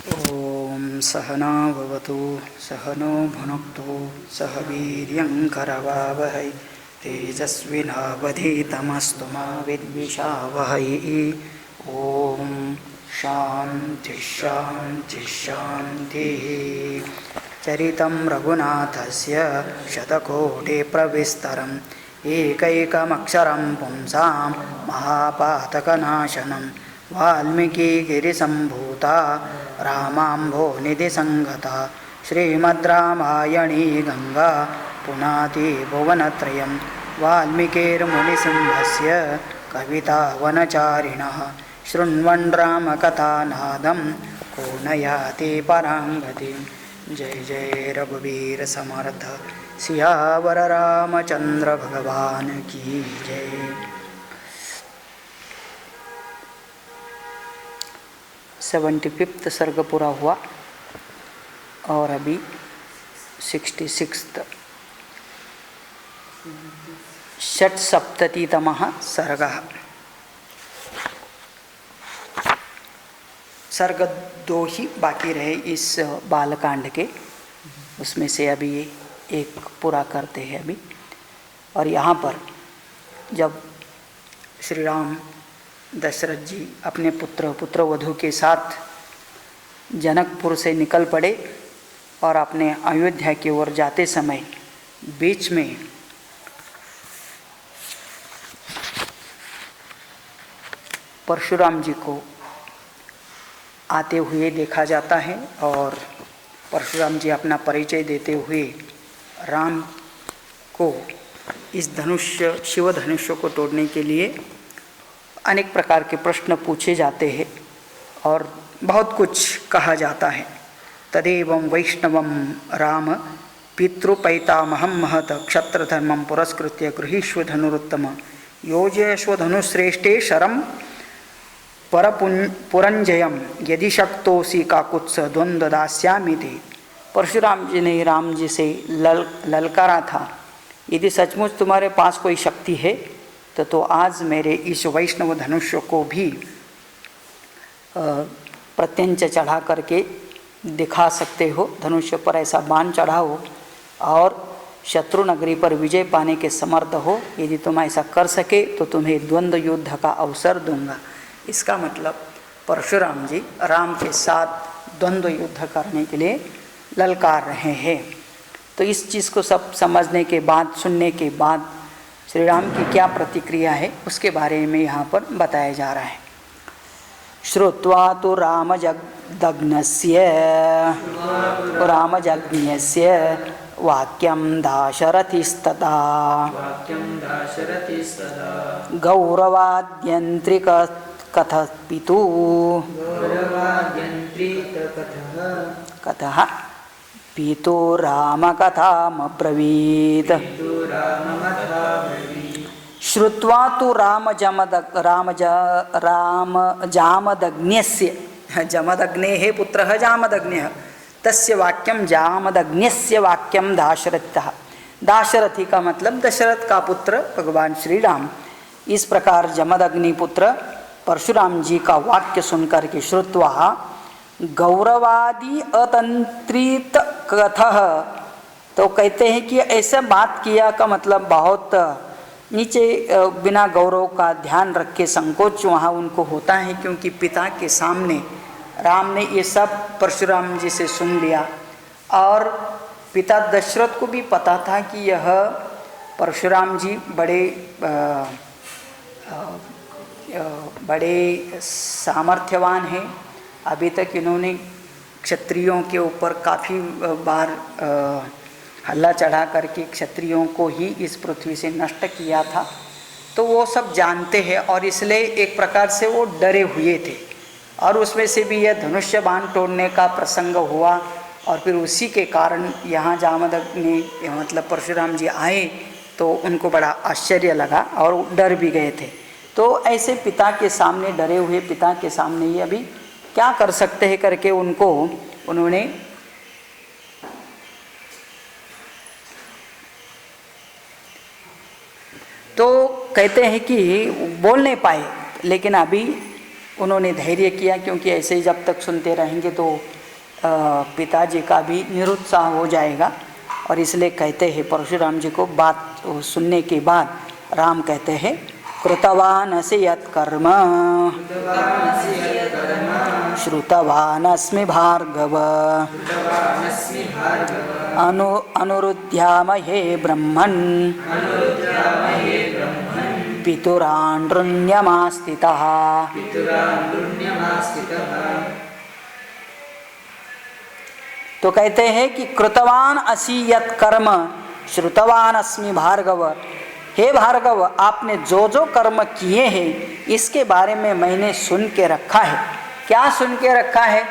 ओम सहना भवतु सहनो भुनक्तु सह वीर्यं करवावहै तेजस्विनावधीतमस्तु मा विद्विषावहै। ओम शांति शांति शांतिः। चरितं रघुनाथस्य शतकोटिप्रविस्तरम् एकैकमक्षरं पुंसां महापातकनाशनं वाल्मीकिगिरिसम्भूता रामाम्भोनिधिसंगता श्रीमद्रामायणी गंगा पुनाति भुवनत्रयं वाल्मीकिर्मुनिसिंहस्य कवितावनचारिणः शृण्वन् रामकथानादं को न याति परां गतिं। जय जय रघुवीर समर्थ सियावर रामचंद्र भगवान की जय। 75वां सर्ग पूरा हुआ और अभी 66वां षट्सप्ततितमः सर्गः। सर्ग 2 ही बाकी रहे इस बालकांड के, उसमें से अभी एक पूरा करते हैं अभी। और यहाँ पर जब श्री राम दशरथ जी अपने पुत्रवधू के साथ जनकपुर से निकल पड़े और अपने अयोध्या की ओर जाते समय बीच में परशुराम जी को आते हुए देखा जाता है और परशुराम जी अपना परिचय देते हुए राम को इस धनुष्य शिव धनुष्य को तोड़ने के लिए अनेक प्रकार के प्रश्न पूछे जाते हैं और बहुत कुछ कहा जाता है। तदेवं वैष्णवं राम पितृपैतामहं महत क्षत्रधर्मं पुरस्कृत्य गृहीष्व धनुरुत्तम योजयस्व धनुश्रेष्ठे शरं पुरंजयम यदि शक्तोसी काकुत्स द्वंद्व दास्यामि ते। परशुराम जी ने राम जी से ललकारा था, यदि सचमुच तुम्हारे पास कोई शक्ति है तो आज मेरे इस वैष्णव धनुष्य को भी प्रत्यंच चढ़ा करके दिखा सकते हो। धनुष्य पर ऐसा बाण चढ़ाओ और शत्रु नगरी पर विजय पाने के समर्थ हो। यदि तुम ऐसा कर सके तो तुम्हें द्वंद्व युद्ध का अवसर दूंगा। इसका मतलब परशुराम जी राम के साथ द्वंद्व युद्ध करने के लिए ललकार रहे हैं। तो इस चीज़ को सब समझने के बाद, सुनने के बाद श्री राम की क्या प्रतिक्रिया है उसके बारे में यहाँ पर बताया जा रहा है। श्रुत्वा तो रामजज्ञस्य वाक्यं दाशरथिस्तदा गौरवाद्यन्त्रिक कथः कथः पीतो रामकथामब्रवीत्। श्रुत्वा तो जामदग्न्यस्य जमदग्नेः पुत्रः जामदग्न्यः तस्य वाक्यं जामदग्न्यस्य वाक्यं दाशरथः। दाशरथी का मतलब दशरथ का पुत्र भगवान श्री राम। इस प्रकार जमदग्नि पुत्र परशुराम जी का वाक्य सुनकर के श्रुत्वा गौरवादि अतंत्रित कथः, तो कहते हैं कि ऐसा बात किया का मतलब बहुत नीचे बिना गौरव का ध्यान रख के संकोच वहाँ उनको होता है, क्योंकि पिता के सामने राम ने ये सब परशुराम जी से सुन लिया और पिता दशरथ को भी पता था कि यह परशुराम जी बड़े सामर्थ्यवान हैं। अभी तक इन्होंने क्षत्रियों के ऊपर काफ़ी बार हल्ला चढ़ा करके क्षत्रियों को ही इस पृथ्वी से नष्ट किया था, तो वो सब जानते हैं और इसलिए एक प्रकार से वो डरे हुए थे। और उसमें से भी यह धनुष्य बाण तोड़ने का प्रसंग हुआ और फिर उसी के कारण यहाँ जामदग्नि मतलब परशुराम जी आए तो उनको बड़ा आश्चर्य लगा और डर भी गए थे। तो ऐसे पिता के सामने, डरे हुए पिता के सामने ही अभी क्या कर सकते हैं करके उन्होंने तो कहते हैं कि बोल नहीं पाए, लेकिन अभी उन्होंने धैर्य किया, क्योंकि ऐसे ही जब तक सुनते रहेंगे तो पिताजी का भी निरुत्साह हो जाएगा। और इसलिए कहते हैं परशुराम जी को बात सुनने के बाद राम कहते हैं कृतवानसि यत्कर्म श्रुतवानस्मि भार्गव अनुरुध्यामहे ब्रह्मन् पितुराण्ड्रुण्यमास्थितः। तो कहते हैं कि कृतवान असि यत् कर्म श्रुतवान अस्मि भार्गव, हे भार्गव आपने जो जो कर्म किए हैं इसके बारे में मैंने सुन के रखा है। क्या सुन के रखा है?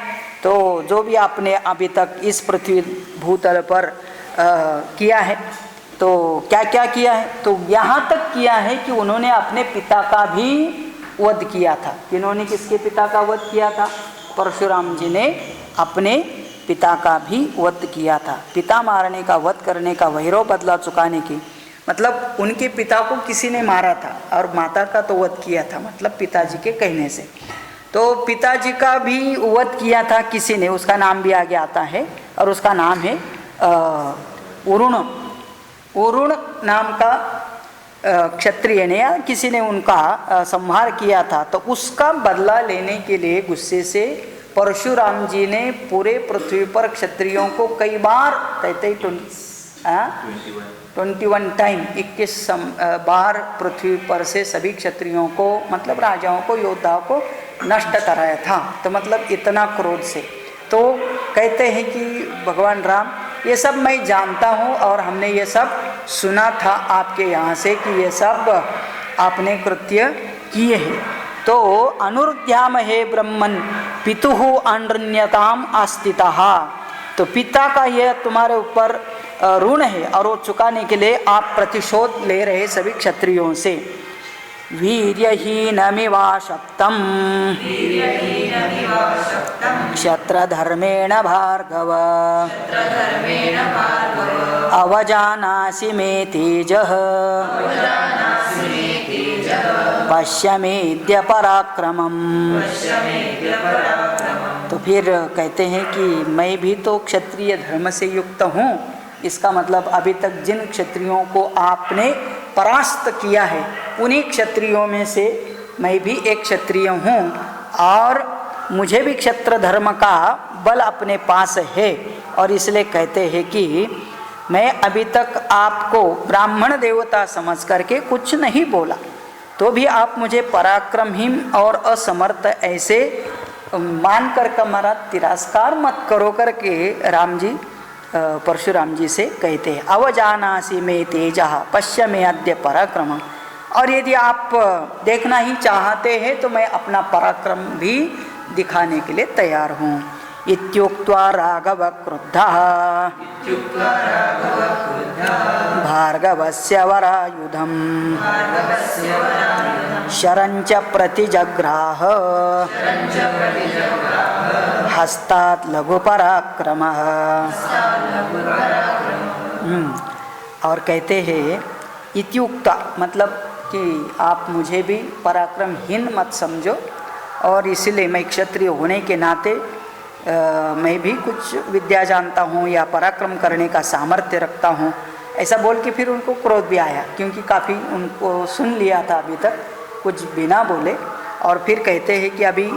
तो जो भी आपने अभी तक इस पृथ्वी भूतल पर किया है, तो क्या क्या किया है? तो यहाँ तक किया है कि उन्होंने अपने पिता का भी वध किया था। इन्होंने किसके पिता का वध किया था? परशुराम जी ने अपने पिता का भी वध किया था। पिता मारने का, वध करने का, वैरव बदला चुकाने की, मतलब उनके पिता को किसी ने मारा था और माता का तो वध किया था, मतलब पिताजी के कहने से। तो पिताजी का भी वध किया था किसी ने, उसका नाम भी आगे आता है और उसका नाम है उरुण। उरुण नाम का क्षत्रिय ने या किसी ने उनका संहार किया था। तो उसका बदला लेने के लिए गुस्से से परशुराम जी ने पूरे पृथ्वी पर क्षत्रियों को कई बार, कहते ही 21 टाइम 21 बार पृथ्वी पर से सभी क्षत्रियों को, मतलब राजाओं को, योद्धाओं को नष्ट कराया था। तो मतलब इतना क्रोध से। तो कहते हैं कि भगवान राम ये सब मैं जानता हूँ और हमने ये सब सुना था आपके यहाँ से कि ये सब आपने कृत्य किए हैं। तो अनुरुध्यामहे ब्रह्मन् पितुः आण्ड्रण्यताम् आस्थितः। तो पिता का यह तुम्हारे ऊपर ऋण है और वो चुकाने के लिए आप प्रतिशोध ले रहे सभी क्षत्रियों से। वीर्यहीनमिवा शक्तं क्षत्रधर्मेण भार्गव अवजानासि मे तेजः पश्य मेद्य पराक्रमम्। तो फिर कहते हैं कि मैं भी तो क्षत्रिय धर्म से युक्त हूँ। इसका मतलब अभी तक जिन क्षत्रियों को आपने परास्त किया है उन्हीं क्षत्रियों में से मैं भी एक क्षत्रिय हूँ और मुझे भी क्षत्र धर्म का बल अपने पास है। और इसलिए कहते हैं कि मैं अभी तक आपको ब्राह्मण देवता समझ करके कुछ नहीं बोला, तो भी आप मुझे पराक्रमहीन और असमर्थ ऐसे मान कर हमारा तिरस्कार मत करो करके राम जी परशुराम जी से कहते हैं। अवजानासि मे तेजः पश्य मे अद्य पराक्रम। और यदि आप देखना ही चाहते हैं तो मैं अपना पराक्रम भी दिखाने के लिए तैयार हूँ। इत्युक्त्वा राघव क्रुद्धः भार्गवस्य वरायुधं शरञ्च प्रतिजग्राह हस्तात् लघुपराक्रमः। और कहते हैं इत्युक्ता, मतलब कि आप मुझे भी पराक्रमहीन मत समझो और इसलिए मैं क्षत्रिय होने के नाते मैं भी कुछ विद्या जानता हूँ या पराक्रम करने का सामर्थ्य रखता हूँ, ऐसा बोल के फिर उनको क्रोध भी आया, क्योंकि काफ़ी उनको सुन लिया था अभी तक, कुछ बिना बोले। और फिर कहते हैं कि अभी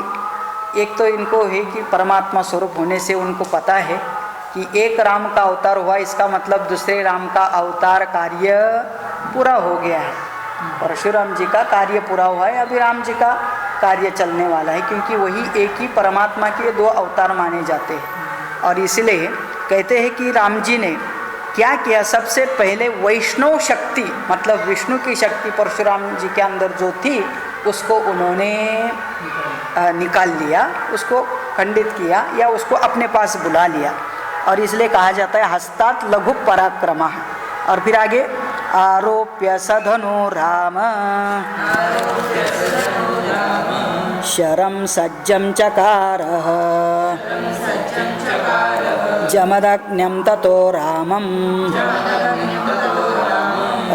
एक तो इनको है कि परमात्मा स्वरूप होने से उनको पता है कि एक राम का अवतार हुआ, इसका मतलब दूसरे राम का अवतार कार्य पूरा हो गया है। परशुराम जी का कार्य पूरा हुआ है, अभी राम जी का कार्य चलने वाला है, क्योंकि वही एक ही परमात्मा के दो अवतार माने जाते हैं। और इसलिए कहते हैं कि राम जी ने क्या किया, सबसे पहले वैष्णव शक्ति, मतलब विष्णु की शक्ति परशुराम जी के अंदर जो थी उसको उन्होंने निकाल लिया, उसको खंडित किया या उसको अपने पास बुला लिया। और इसलिए कहा जाता है हस्तात् लघु पराक्रमः। और फिर आगे आरोप्य सधनु राम शरं सज्जं चकारः जमदग्न्यं ततो रामं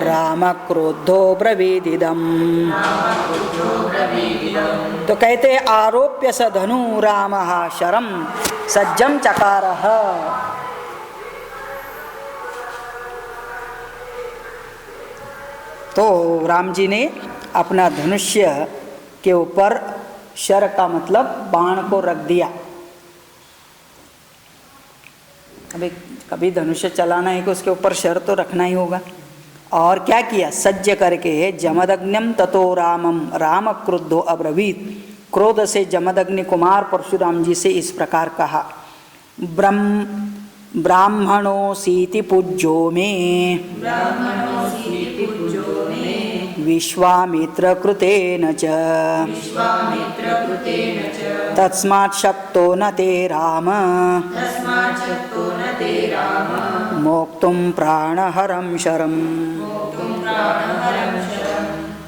रामक्रोद्धो ब्रवीदिदम्। तो कहते आरोप्य स धनु रामः शरम सज्जम चकारः। तो राम जी ने अपना धनुष्य के ऊपर शर का मतलब बाण को रख दिया। अभी कभी धनुष्य चलाना है कि उसके ऊपर शर तो रखना ही होगा। और क्या किया, सज्ज करके जमदग्निम ततो रामम राम क्रुद्धो अब्रवीत, क्रोध से जमदग्नि कुमार परशुराम जी से इस प्रकार कहा, ब्राह्मणोऽसीति पूज्यो मे विश्वामित्र कृतेन च तस्मात् शक्तो न ते राम मोक्तुं प्राणहरं शरम्।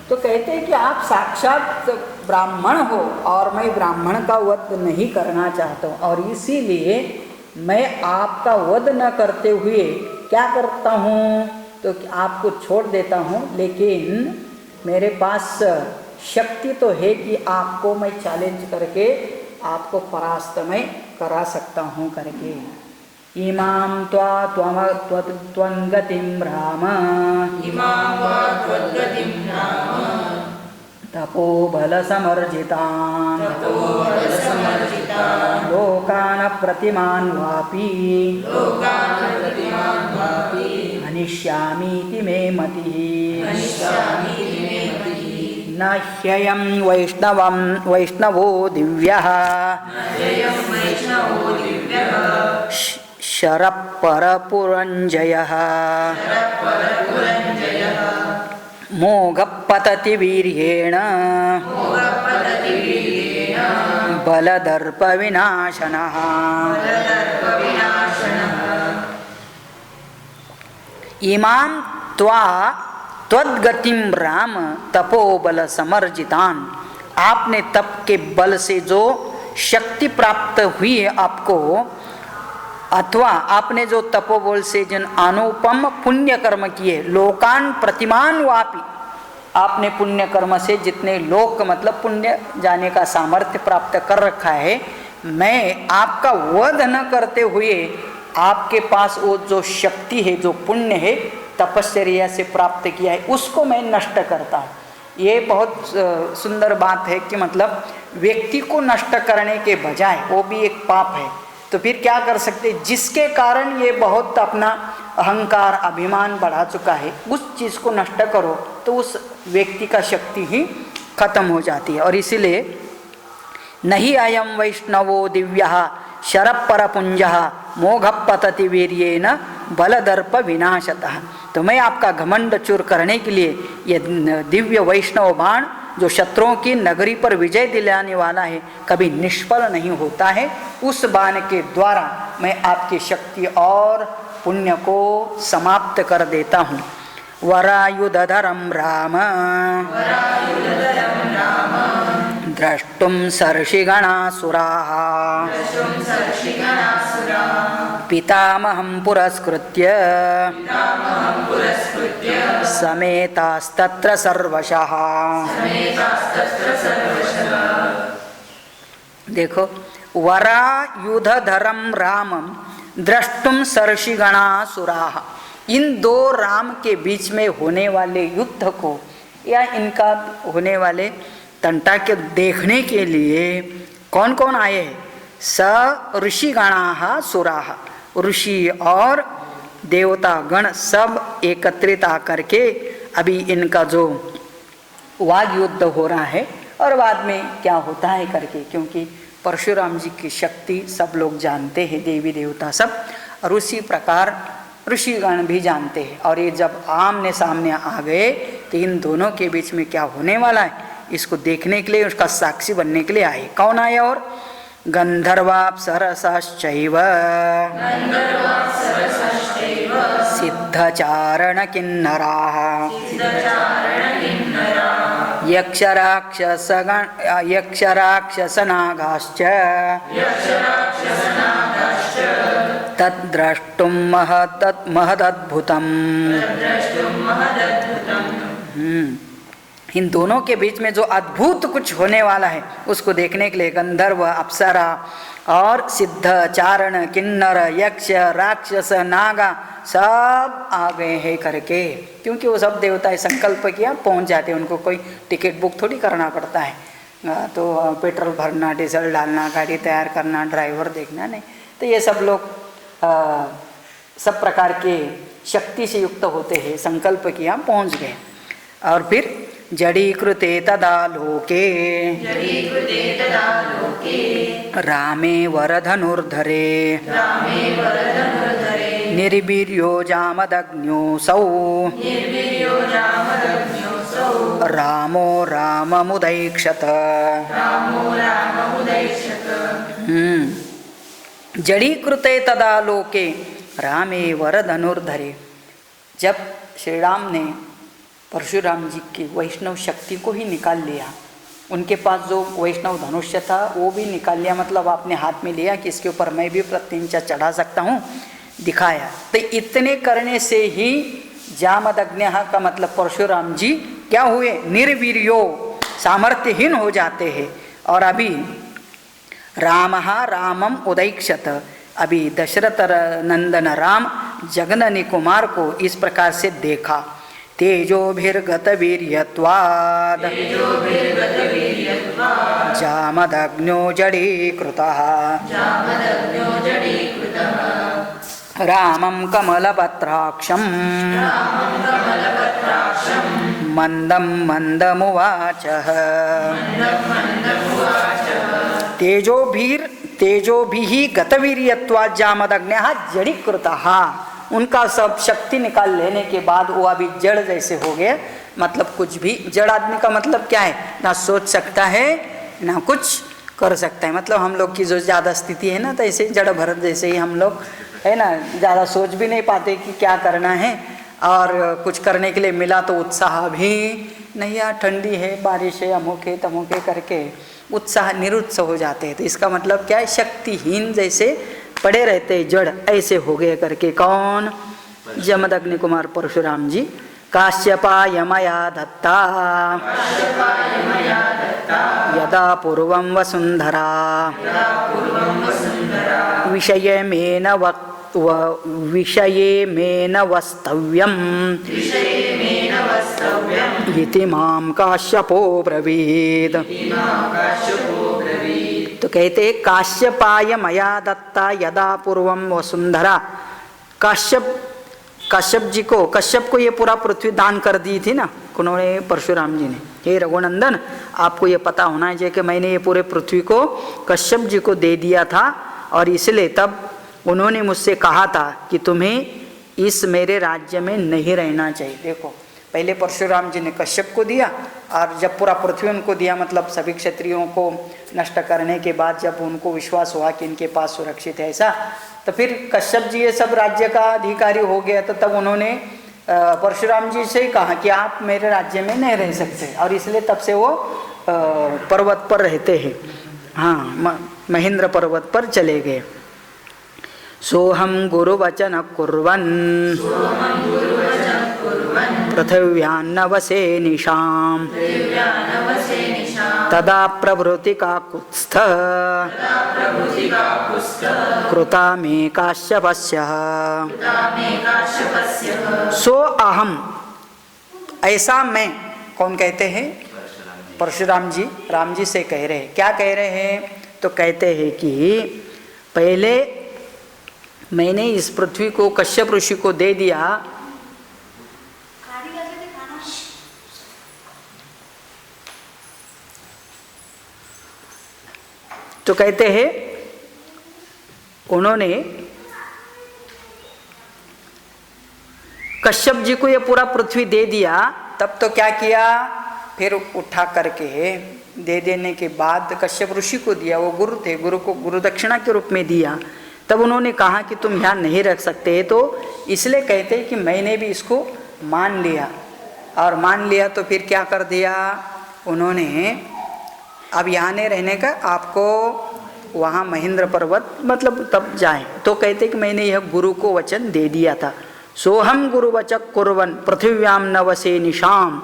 तो कहते हैं कि आप साक्षात ब्राह्मण हो और मैं ब्राह्मण का वध नहीं करना चाहता हूँ, और इसीलिए मैं आपका वध न करते हुए क्या करता हूँ, तो आपको छोड़ देता हूँ, लेकिन मेरे पास शक्ति तो है कि आपको मैं चैलेंज करके आपको परास्त मैं करा सकता हूँ करके। इमां त्वंगतिं राम तपोबल समर्जितान् लोकान् प्रतिमान् वापि हनिष्यामीति मे मतिः। न ह्ययं वैष्णवो दिव्यः शरपरपुरञ्जयः मोघपतति वीर्येण बलदर्पविनाशनः। इमां त्वद्गतिं राम तपोबल समर्जितान, आपने तप के बल से जो शक्ति प्राप्त हुई है आपको, अथवा आपने जो तपोबल से जिन अनुपम पुण्य कर्म किए, लोकान प्रतिमान वापी, आपने पुण्य कर्म से जितने लोक मतलब पुण्य जाने का सामर्थ्य प्राप्त कर रखा है, मैं आपका वध न करते हुए आपके पास वो जो शक्ति है, जो पुण्य है तपश्चर्या से प्राप्त किया है, उसको मैं नष्ट करता हूँ। ये बहुत सुंदर बात है कि मतलब व्यक्ति को नष्ट करने के बजाय वो भी एक पाप है, तो फिर क्या कर सकते, जिसके कारण ये बहुत अपना अहंकार अभिमान बढ़ा चुका है, उस चीज़ को नष्ट करो तो उस व्यक्ति का शक्ति ही खत्म हो जाती है। और इसीलिए नहीं अयम वैष्णवो दिव्यः शरपरपुंजः मोघपतति वीर्येन बलदर्प विनाशतः। तो मैं आपका घमंड चूर करने के लिए ये दिव्य वैष्णव बाण जो शत्रुओं की नगरी पर विजय दिलाने वाला है, कभी निष्फल नहीं होता है। उस बाण के द्वारा मैं आपकी शक्ति और पुण्य को समाप्त कर देता हूँ। वरायुधरं राम द्रष्टुं सर्षिगणासुराः पितामहं पुरस्कृत्य समेतास्तत्र सर्वशः। देखो, वरायुधरं रामं द्रष्टुं सर्षिगणासुराः, इन दो राम के बीच में होने वाले युद्ध को या इनका होने वाले तंटा के देखने के लिए कौन कौन आए हैं? स ऋषिगणाः सुराः, ऋषि और देवता गण सब एकत्रित आकर के अभी इनका जो वाद युद्ध हो रहा है और बाद में क्या होता है करके, क्योंकि परशुराम जी की शक्ति सब लोग जानते हैं, देवी देवता सब, और उसी प्रकार ऋषिगण भी जानते हैं। और ये जब आमने सामने आ गए तो इन दोनों के बीच में क्या होने वाला है इसको देखने के लिए, उसका साक्षी बनने के लिए आए। कौन आए? और गंधर्वाप्सरसाश्चैव सिद्धचारण किन्नराः यक्षराक्षसनागाश्च तद्द्रष्टुं महदद्भुतम्। इन दोनों के बीच में जो अद्भुत कुछ होने वाला है उसको देखने के लिए गंधर्व, अप्सरा और सिद्ध, चारण, किन्नर, यक्ष, राक्षस, नागा सब आ गए हैं करके, क्योंकि वो सब देवताएं संकल्प किया पहुंच जाते हैं, उनको कोई टिकट बुक थोड़ी करना पड़ता है, तो पेट्रोल भरना, डीजल डालना, गाड़ी तैयार करना, ड्राइवर देखना नहीं, तो ये सब लोग सब प्रकार के शक्ति से युक्त होते हैं, संकल्प किया पहुंच गए। और फिर जड़ीकृते तदा लोके रामे वरधनुर्धरे निर्वीर्यो जामदग्न्योऽसौ रामो राममुदैक्षत। जड़ीकृते तदा लोके रामे वरधनुर्धरे। जब श्री राम ने परशुराम जी की वैष्णव शक्ति को ही निकाल लिया, उनके पास जो वैष्णव धनुष्य था वो भी निकाल लिया, मतलब आपने हाथ में लिया कि इसके ऊपर मैं भी प्रत्यंचा चढ़ा सकता हूँ, दिखाया। तो इतने करने से ही जामदग्न्यः का मतलब परशुराम जी क्या हुए, निर्वीर्यो, सामर्थ्यहीन हो जाते हैं। और अभी रामः रामम उदैक्षत, अभी दशरथ नंदन राम जगननी कुमार को इस प्रकार से देखा। तेजोभिर्गत वीर्यत्वाद जामदग्न्यो जडीकृतः रामं कमलपत्राक्षं मंदं मंदमुवाचः। तेजोभिः गतवीर्यत्वाद जामदग्न्यः जडीकृतः, उनका सब शक्ति निकाल लेने के बाद वो अभी जड़ जैसे हो गए। मतलब कुछ भी, जड़ आदमी का मतलब क्या है, ना सोच सकता है ना कुछ कर सकता है। मतलब हम लोग की जो ज़्यादा स्थिति है ना, तो ऐसे जड़ भरत जैसे ही हम लोग है ना, ज़्यादा सोच भी नहीं पाते कि क्या करना है, और कुछ करने के लिए मिला तो उत्साह भी नहीं, यार ठंडी है, बारिश है, अमुक है तमुक है करके उत्साह निरुत्साह हो जाते हैं। तो इसका मतलब क्या है, शक्तिहीन जैसे पड़े रहते जड़ ऐसे हो गए करके। कौन, जमदग्नि कुमार परशुराम जी। काश्यपाय मया दत्ता यदा पूर्वं वसुंधरा विषये मेन वस्तव्यम् इति मां काश्यपो ब्रवीद। तो कहते काश्यपाय मया दत्ता यदा पूर्वम वसुंधरा। कश्यप जी को, कश्यप को ये पूरा पृथ्वी दान कर दी थी ना उन्होंने, परशुराम जी ने। हे रघुनंदन, आपको ये पता होना चाहिए कि मैंने ये पूरे पृथ्वी को कश्यप जी को दे दिया था, और इसलिए तब उन्होंने मुझसे कहा था कि तुम्हें इस मेरे राज्य में नहीं रहना चाहिए। देखो, पहले परशुराम जी ने कश्यप को दिया, और जब पूरा पृथ्वी उनको दिया, मतलब सभी क्षत्रियों को नष्ट करने के बाद जब उनको विश्वास हुआ कि इनके पास सुरक्षित है ऐसा, तो फिर कश्यप जी ये सब राज्य का अधिकारी हो गया। तो तब उन्होंने परशुराम जी से कहा कि आप मेरे राज्य में नहीं रह सकते, और इसलिए तब से वो पर्वत पर रहते हैं। हाँ, महेंद्र पर्वत पर चले गए। सोहम गुरुवचन कुर्वन् पृथिव्यान्नवसे निशाम् तदा प्रभृति काकुत्स्थ कृता मे काश्यपस्य। सो अहम, ऐसा मैं, कौन कहते हैं, परशुराम जी राम जी से कह रहे हैं। क्या कह रहे हैं, तो कहते हैं कि पहले मैंने इस पृथ्वी को कश्यप ऋषि को दे दिया, तो कहते हैं उन्होंने कश्यप जी को ये पूरा पृथ्वी दे दिया। तब तो क्या किया, फिर उठा करके दे देने के बाद कश्यप ऋषि को दिया, वो गुरु थे, गुरु को गुरु दक्षिणा के रूप में दिया। तब उन्होंने कहा कि तुम यहाँ नहीं रख सकते, तो इसलिए कहते हैं कि मैंने भी इसको मान लिया। और मान लिया तो फिर क्या कर दिया उन्होंने, अब यहाँ नहीं रहने का, आपको वहाँ महेंद्र पर्वत मतलब तब जाएं। तो कहते कि मैंने यह गुरु को वचन दे दिया था। सोहम गुरुवचक कुर्वन पृथिव्याम नवसे निशाम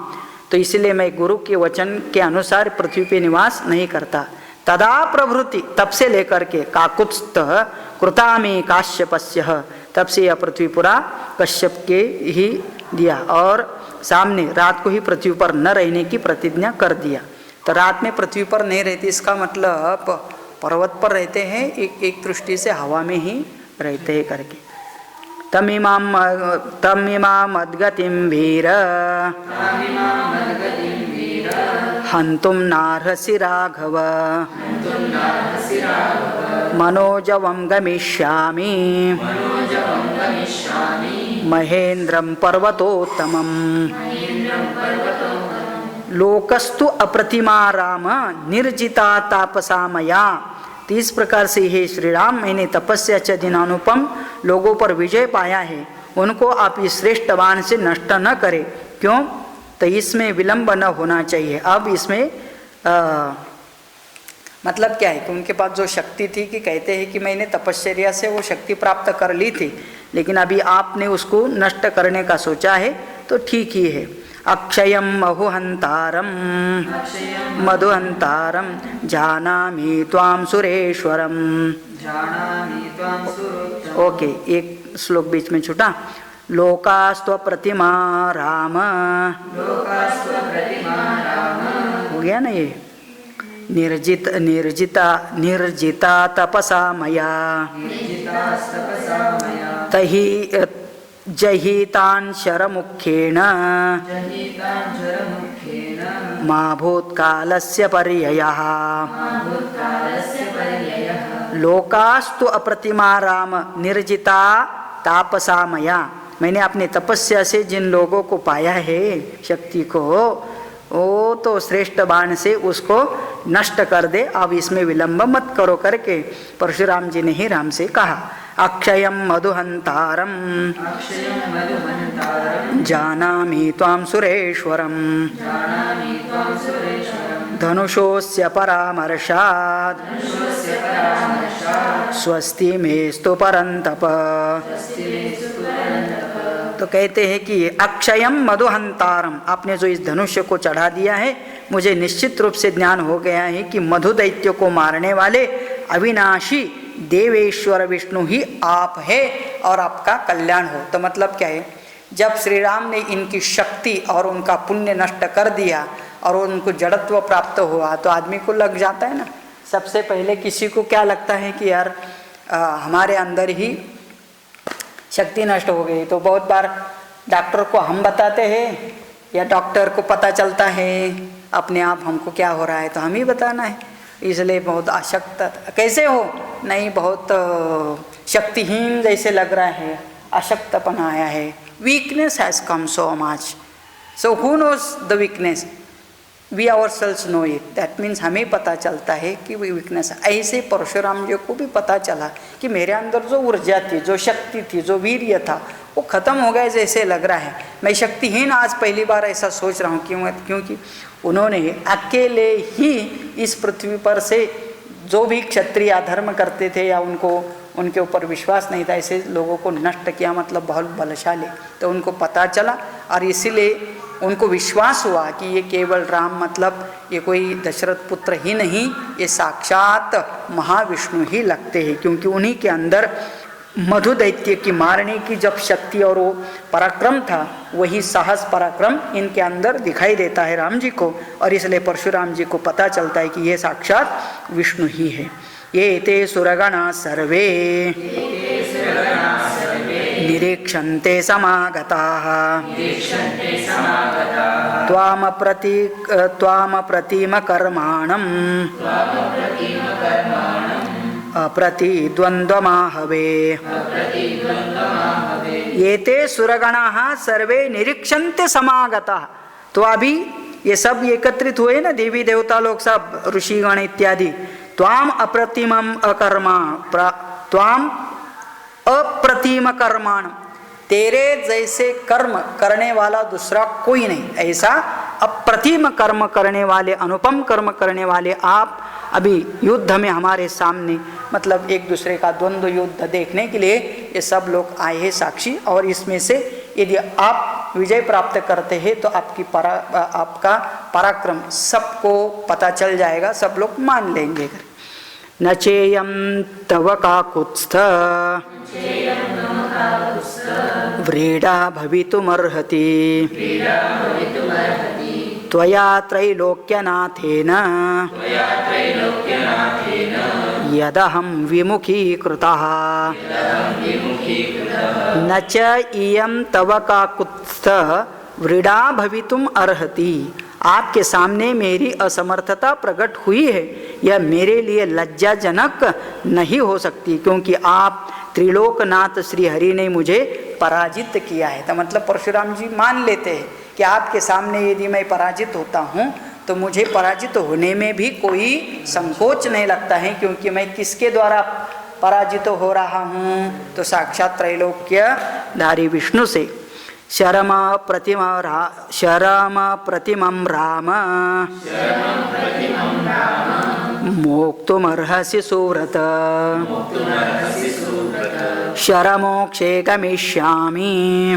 तो इसलिए मैं गुरु के वचन के अनुसार पृथ्वी पे निवास नहीं करता। तदा प्रभृति, तब से लेकर के काकुत्स्थ कृता में काश्यपस्य, तब से यह पृथ्वी पूरा कश्यप के ही दिया और सामने रात को ही पृथ्वी पर न रहने की प्रतिज्ञा कर दिया। तो रात में पृथ्वी पर नहीं रहती, इसका मतलब पर्वत पर रहते हैं, एक दृष्टि से हवा में ही रहते हैं करके। तमिमां मद्गतिं वीर हन्तुं नार्हसि राघव मनोजवं गमिष्यामि महेन्द्रं पर्वतोत्तमम्। लोकस्तु अप्रतिमा राम निर्जिता तापसा मया। तो इस प्रकार से हे श्री राम, मैंने तपस्या च दिनानुपम लोगों पर विजय पाया है, उनको आप इस श्रेष्ठ बाण से नष्ट न करें। क्यों? तो इसमें विलंब न होना चाहिए। अब इसमें मतलब क्या है कि उनके पास जो शक्ति थी, कि कहते हैं कि मैंने तपश्चर्या से वो शक्ति प्राप्त कर ली थी, लेकिन अभी आपने उसको नष्ट करने का सोचा है, तो ठीक ही है। अक्षयं महुहंतारं मधुहंतारं जानामि त्वां सुरेश्वरम। ओके, एक श्लोक बीच में छूटा। लोकास्त्व प्रतिमा राम, हो गया ना ये। निर्जिता तपसा मया तहि जहितान् शरमुखेन मा भूतकालस्य पर्ययः। लोकास्तु अप्रतिमा राम निर्जिता तापसा मया। मैंने अपने तपस्या से जिन लोगों को पाया है शक्ति को, वो तो श्रेष्ठ बाण से उसको नष्ट कर दे। अब इसमें विलंब मत करो करके परशुराम जी ने ही राम से कहा। अक्षयं मधुहंतारं जानामि त्वां सुरेश्वरम धनुषोऽस्य परामर्शात् स्वस्ति मेस्तु परन्तप। तो कहते हैं कि अक्षयम मधुहंतारम, आपने जो इस धनुष्य को चढ़ा दिया है, मुझे निश्चित रूप से ज्ञान हो गया है कि मधु दैत्य को मारने वाले अविनाशी देवेश्वर विष्णु ही आप है और आपका कल्याण हो। तो मतलब क्या है, जब श्री राम ने इनकी शक्ति और उनका पुण्य नष्ट कर दिया और उनको जड़त्व प्राप्त हुआ, तो आदमी को लग जाता है ना, सबसे पहले किसी को क्या लगता है कि यार हमारे अंदर ही शक्ति नष्ट हो गई। तो बहुत बार डॉक्टर को हम बताते हैं या डॉक्टर को पता चलता है अपने आप हमको क्या हो रहा है, तो हम ही बताना है। इसलिए बहुत अशक्त, कैसे हो, नहीं बहुत शक्तिहीन जैसे लग रहा है, अशक्तपन आया है, weakness has come so much. So who knows the weakness? We ourselves know it. That means हमें पता चलता है कि वो वीकनेस। ऐसे परशुराम जी को भी पता चला कि मेरे अंदर जो ऊर्जा थी, जो शक्ति थी, जो वीर्य था, वो खत्म हो गया जैसे लग रहा है। मैं शक्तिहीन आज पहली बार ऐसा सोच रहा हूँ। क्योंकि उन्होंने अकेले ही इस पृथ्वी पर से जो भी क्षत्रिय अधर्म करते थे या उनके ऊपर विश्वास नहीं था, ऐसे लोगों को नष्ट किया, मतलब बहुत बलशाली। तो उनको पता चला और इसीलिए उनको विश्वास हुआ कि ये केवल राम, मतलब ये कोई दशरथ पुत्र ही नहीं, ये साक्षात महाविष्णु ही लगते हैं। क्योंकि उन्हीं के अंदर मधु दैत्य की मारने की जब शक्ति और वो पराक्रम था, वही साहस पराक्रम इनके अंदर दिखाई देता है राम जी को। और इसलिए परशुराम जी को पता चलता है कि ये साक्षात विष्णु ही है। ये ते सुरगणा सर्वे निरीक्षन्ते समागताः त्वाम प्रतिम कर्माणम् प्रतिद्वन्द्वमाहवे। एते सुरगणाः सर्वे निरीक्षन्ते समागताः। तो अभी ये सब एकत्रित हुए ना, देवी देवता लोग सब, ऋषिगण इत्यादि। त्वाम अप्रतिमम अकर्मा त्वाम अप्रतिम कर्माण, तेरे जैसे कर्म करने वाला दूसरा कोई नहीं। ऐसा अप्रतिम कर्म करने वाले, अनुपम कर्म करने वाले आप अभी युद्ध में हमारे सामने, मतलब एक दूसरे का द्वंद्व युद्ध देखने के लिए ये सब लोग आए हैं साक्षी। और इसमें से यदि आप विजय प्राप्त करते हैं तो आपका पराक्रम सबको पता चल जाएगा, सब लोग मान लेंगे। न चेयं तव काकुत्स्थ व्रीडा भवितुमर्हति त्वया त्रैलोक्यनाथेन यदहं विमुखीकृतः। न च इयं तव काकुत्स्थ व्रीडा भवितुम अर्हति। आपके सामने मेरी असमर्थता प्रकट हुई है, यह मेरे लिए लज्जाजनक नहीं हो सकती, क्योंकि आप त्रिलोकनाथ श्री हरि ने मुझे पराजित किया है। तो मतलब परशुराम जी मान लेते हैं कि आपके सामने यदि मैं पराजित होता हूँ तो मुझे पराजित होने में भी कोई संकोच नहीं लगता है, क्योंकि मैं किसके द्वारा पराजित हो रहा हूँ, तो साक्षात त्रैलोक्यधारी विष्णु से। शरम प्रतिमं राम मोक्तुमर्हसि सुव्रत शरमोक्षे गमिष्यामि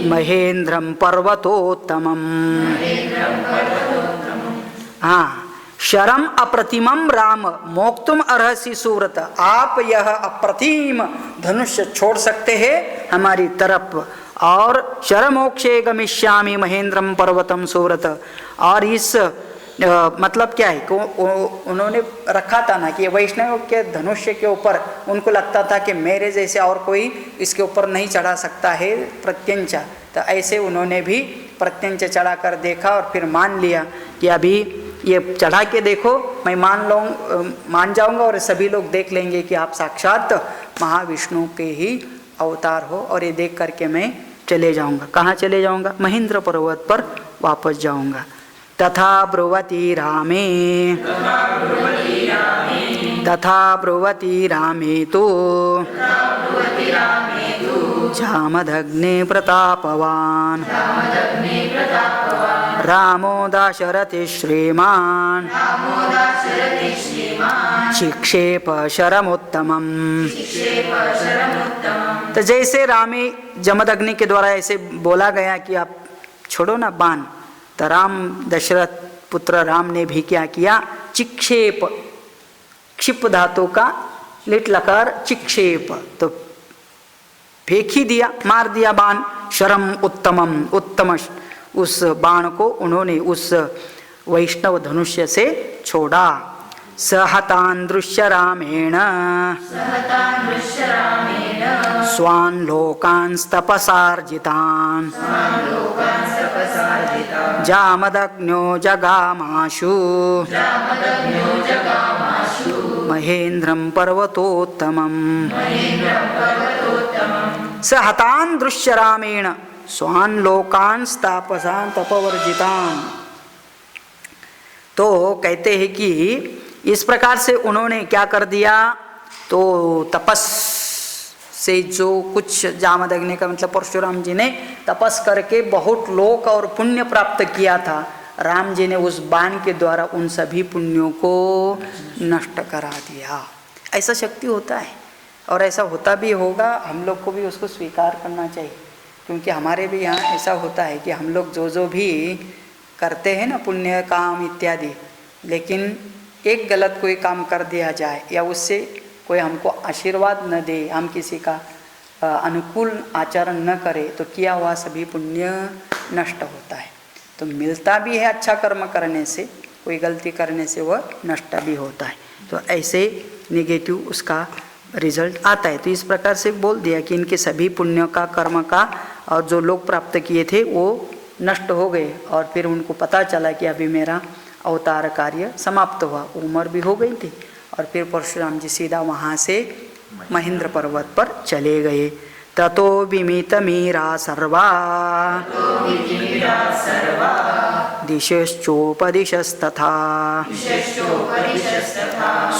महेन्द्रं पर्वतोत्तमम्। हाँ, शरम अप्रतिमम राम मोक्तुम अर्हसि सुव्रत। आप यह अप्रतिम धनुष्य छोड़ सकते हैं हमारी तरफ, और शरमोक्षे गमिष्यामि महेन्द्रम पर्वतम सुव्रत। और इस मतलब क्या है, उन्होंने रखा था ना कि वैष्णव के धनुष्य के ऊपर उनको लगता था कि मेरे जैसे और कोई इसके ऊपर नहीं चढ़ा सकता है प्रत्यंचा। तो ऐसे उन्होंने भी प्रत्यंचा चढ़ा कर देखा और फिर मान लिया कि अभी ये चढ़ा के देखो, मैं मान जाऊंगा और सभी लोग देख लेंगे कि आप साक्षात महाविष्णु के ही अवतार हो, और ये देख करके मैं चले जाऊंगा। कहाँ चले जाऊंगा? महेंद्र पर्वत पर वापस जाऊंगा। तथा ब्रुवती रामे तो जामदग्ने प्रतापवान रामो दाशरथि श्रीमान् चिक्षेप शरमुत्तमम्। तो जैसे रामे जमदग्नि के द्वारा ऐसे बोला गया कि आप छोड़ो ना बाण, तो राम दशरथ पुत्र राम ने भी क्या किया? चिक्षेप, क्षिप धातु का लिट लकार चिक्षेप, तो फेंक ही दिया, मार दिया बाण। शरम उत्तमम, उत्तम उस बाण को उन्होंने उस वैष्णव धनुष्य से छोड़ा। सहतान दृश्य रामेण स्वान् लोकांस्तपसार्जितान् जामदग्न्यो जगामाशु महेन्द्रं पर्वतोत्तमम्। सहतान दृश्य रामेण स्वान् लोकांस्तापसान् तपवर्जितान्। तो कहते हैं कि इस प्रकार से उन्होंने क्या कर दिया, तो तपस से जो कुछ जामदग्नि का मतलब परशुराम जी ने तपस करके बहुत लोक और पुण्य प्राप्त किया था, राम जी ने उस बाण के द्वारा उन सभी पुण्यों को नष्ट करा दिया। ऐसा शक्ति होता है और ऐसा होता भी होगा, हम लोग को भी उसको स्वीकार करना चाहिए, क्योंकि हमारे भी यहाँ ऐसा होता है कि हम लोग जो भी करते हैं ना पुण्य काम इत्यादि, लेकिन एक गलत कोई काम कर दिया जाए या उससे कोई हमको आशीर्वाद न दे, हम किसी का अनुकूल आचरण न करें, तो किया हुआ सभी पुण्य नष्ट होता है। तो मिलता भी है अच्छा कर्म करने से, कोई गलती करने से वह नष्ट भी होता है। तो ऐसे नेगेटिव उसका रिजल्ट आता है। तो इस प्रकार से बोल दिया कि इनके सभी पुण्यों का, कर्म का और जो लोग प्राप्त किए थे वो नष्ट हो गए, और फिर उनको पता चला कि अभी मेरा अवतार कार्य समाप्त हुआ, उम्र भी हो गई थी। और फिर परशुराम जी सीधा वहाँ से महेंद्र पर्वत पर चले गए। ततो विमित मीरा सर्वा दिशश्चोपदिशस्तथा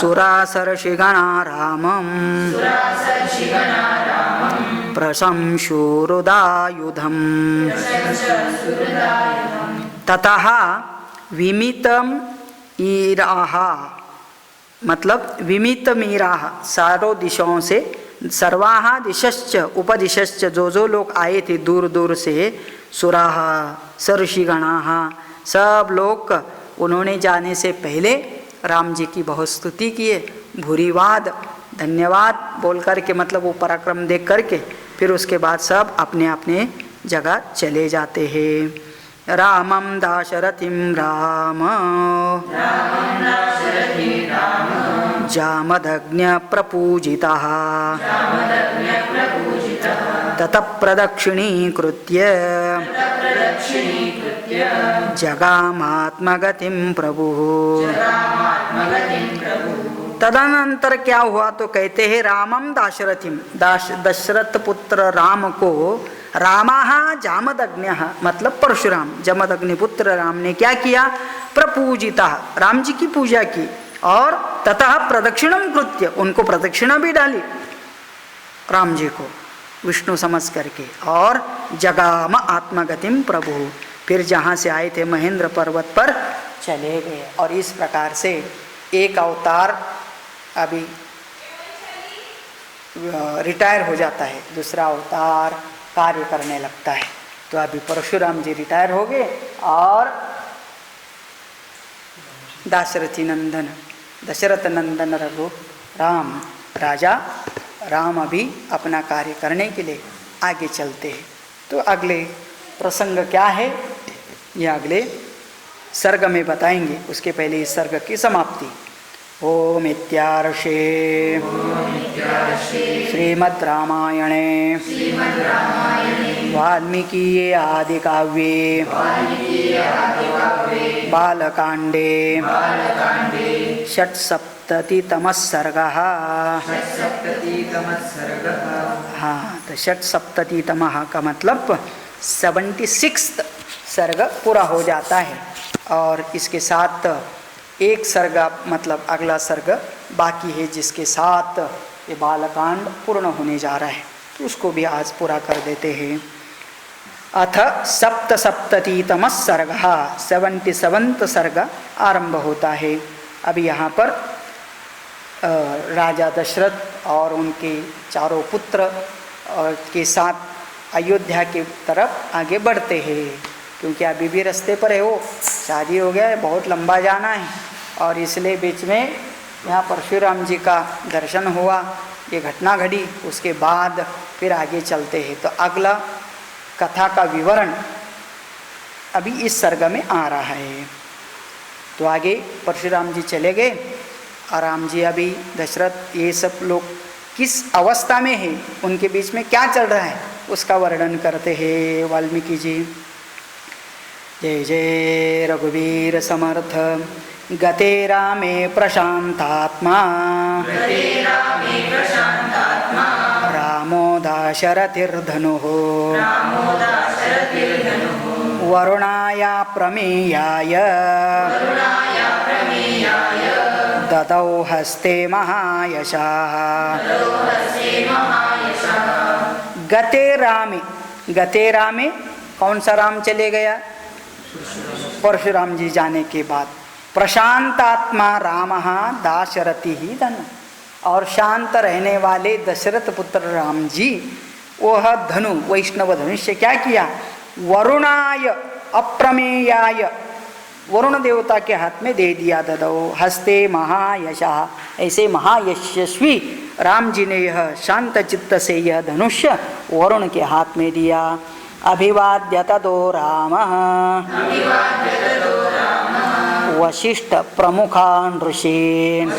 सुरासर्षिगणा रामं प्रशंसुरुदायुधम्। ततः विमितम ईराहा, मतलब विमित मीराह, चारों दिशाओं से सर्वाहा दिशश्च उपदिशश्च, जो लोग आए थे दूर दूर से, सुराह सर्षिगणाः, सब लोग उन्होंने जाने से पहले राम जी की बहुत स्तुति किए, भूरिवाद धन्यवाद बोल कर के, मतलब वो पराक्रम देख करके फिर उसके बाद सब अपने अपने जगह चले जाते हैं। रामं दाशरथिं राम जामदग्न्य प्रपूजितः ततः प्रदक्षिणीकृत्य जगामात्मगतिं प्रभुः। तदनंतर क्या हुआ तो कहते हैं रामम दाशरथिम, दशरथ पुत्र राम को रामाः जामदग्न्यः मतलब परशुराम, जमदग्नि पुत्र राम ने क्या किया, प्रपूजिता राम जी की पूजा की और ततः प्रदक्षिणम कृत्य उनको प्रदक्षिणा भी डाली राम जी को विष्णु समझ करके, और जगाम आत्मगतिम प्रभु, फिर जहाँ से आए थे महेंद्र पर्वत पर चले गए। और इस प्रकार से एक अवतार अभी रिटायर हो जाता है, दूसरा अवतार कार्य करने लगता है। तो अभी परशुराम जी रिटायर हो गए और दाशरथी नंदन दशरथ नंदन रघु राम राजा राम अभी अपना कार्य करने के लिए आगे चलते हैं। तो अगले प्रसंग क्या है ये अगले सर्ग में बताएंगे, उसके पहले इस सर्ग की समाप्ति। ओम इत्यार्षे श्रीमद् रामायणे वाल्मीकीये आदि काव्ये बालकांडे षट्सप्ततितमः सर्गः। हाँ, तो षट्सप्ततितमः का मतलब 76 सर्ग पूरा हो जाता है और इसके साथ एक सर्ग मतलब अगला सर्ग बाकी है जिसके साथ ये बालकांड पूर्ण होने जा रहा है, तो उसको भी आज पूरा कर देते हैं। अथ सप्तसप्ततितमः सर्गः 77वां सर्ग आरंभ होता है। अभी यहाँ पर राजा दशरथ और उनके चारों पुत्र के साथ अयोध्या की तरफ आगे बढ़ते हैं, क्योंकि अभी भी रास्ते पर है, वो शादी हो गया है, बहुत लंबा जाना है और इसलिए बीच में यहाँ परशुराम जी का दर्शन हुआ, ये घटना घटी, उसके बाद फिर आगे चलते हैं। तो अगला कथा का विवरण अभी इस सर्ग में आ रहा है। तो आगे परशुराम जी चले गए और राम जी अभी दशरथ ये सब लोग किस अवस्था में है, उनके बीच में क्या चल रहा है उसका वर्णन करते हैं वाल्मीकि जी। जय जय रघुवीर समर्थ गते रामे प्रशांतात्मा रामो दाशरथिर्धनुः वरुणाय प्रमेयाय ददौ हस्ते महायशः। गते रामे कौन सा राम चले गया, परशुराम जी जाने के बाद। प्रशांतात्मा रामः दाशरथि ही धनु, और शांत रहने वाले दशरथ पुत्र राम जी वह धनु वैष्णव धनुष्य क्या किया, वरुणाय अप्रमेयाय वरुण देवता के हाथ में दे दिया। ददौ हस्ते महायशः, ऐसे महायशस्वी राम जी ने यह शांत चित्त से यह धनुष्य वरुण के हाथ में दिया। अभिवाद्य ततो रामः वशिष्ठ प्रमुखान् ऋषीन्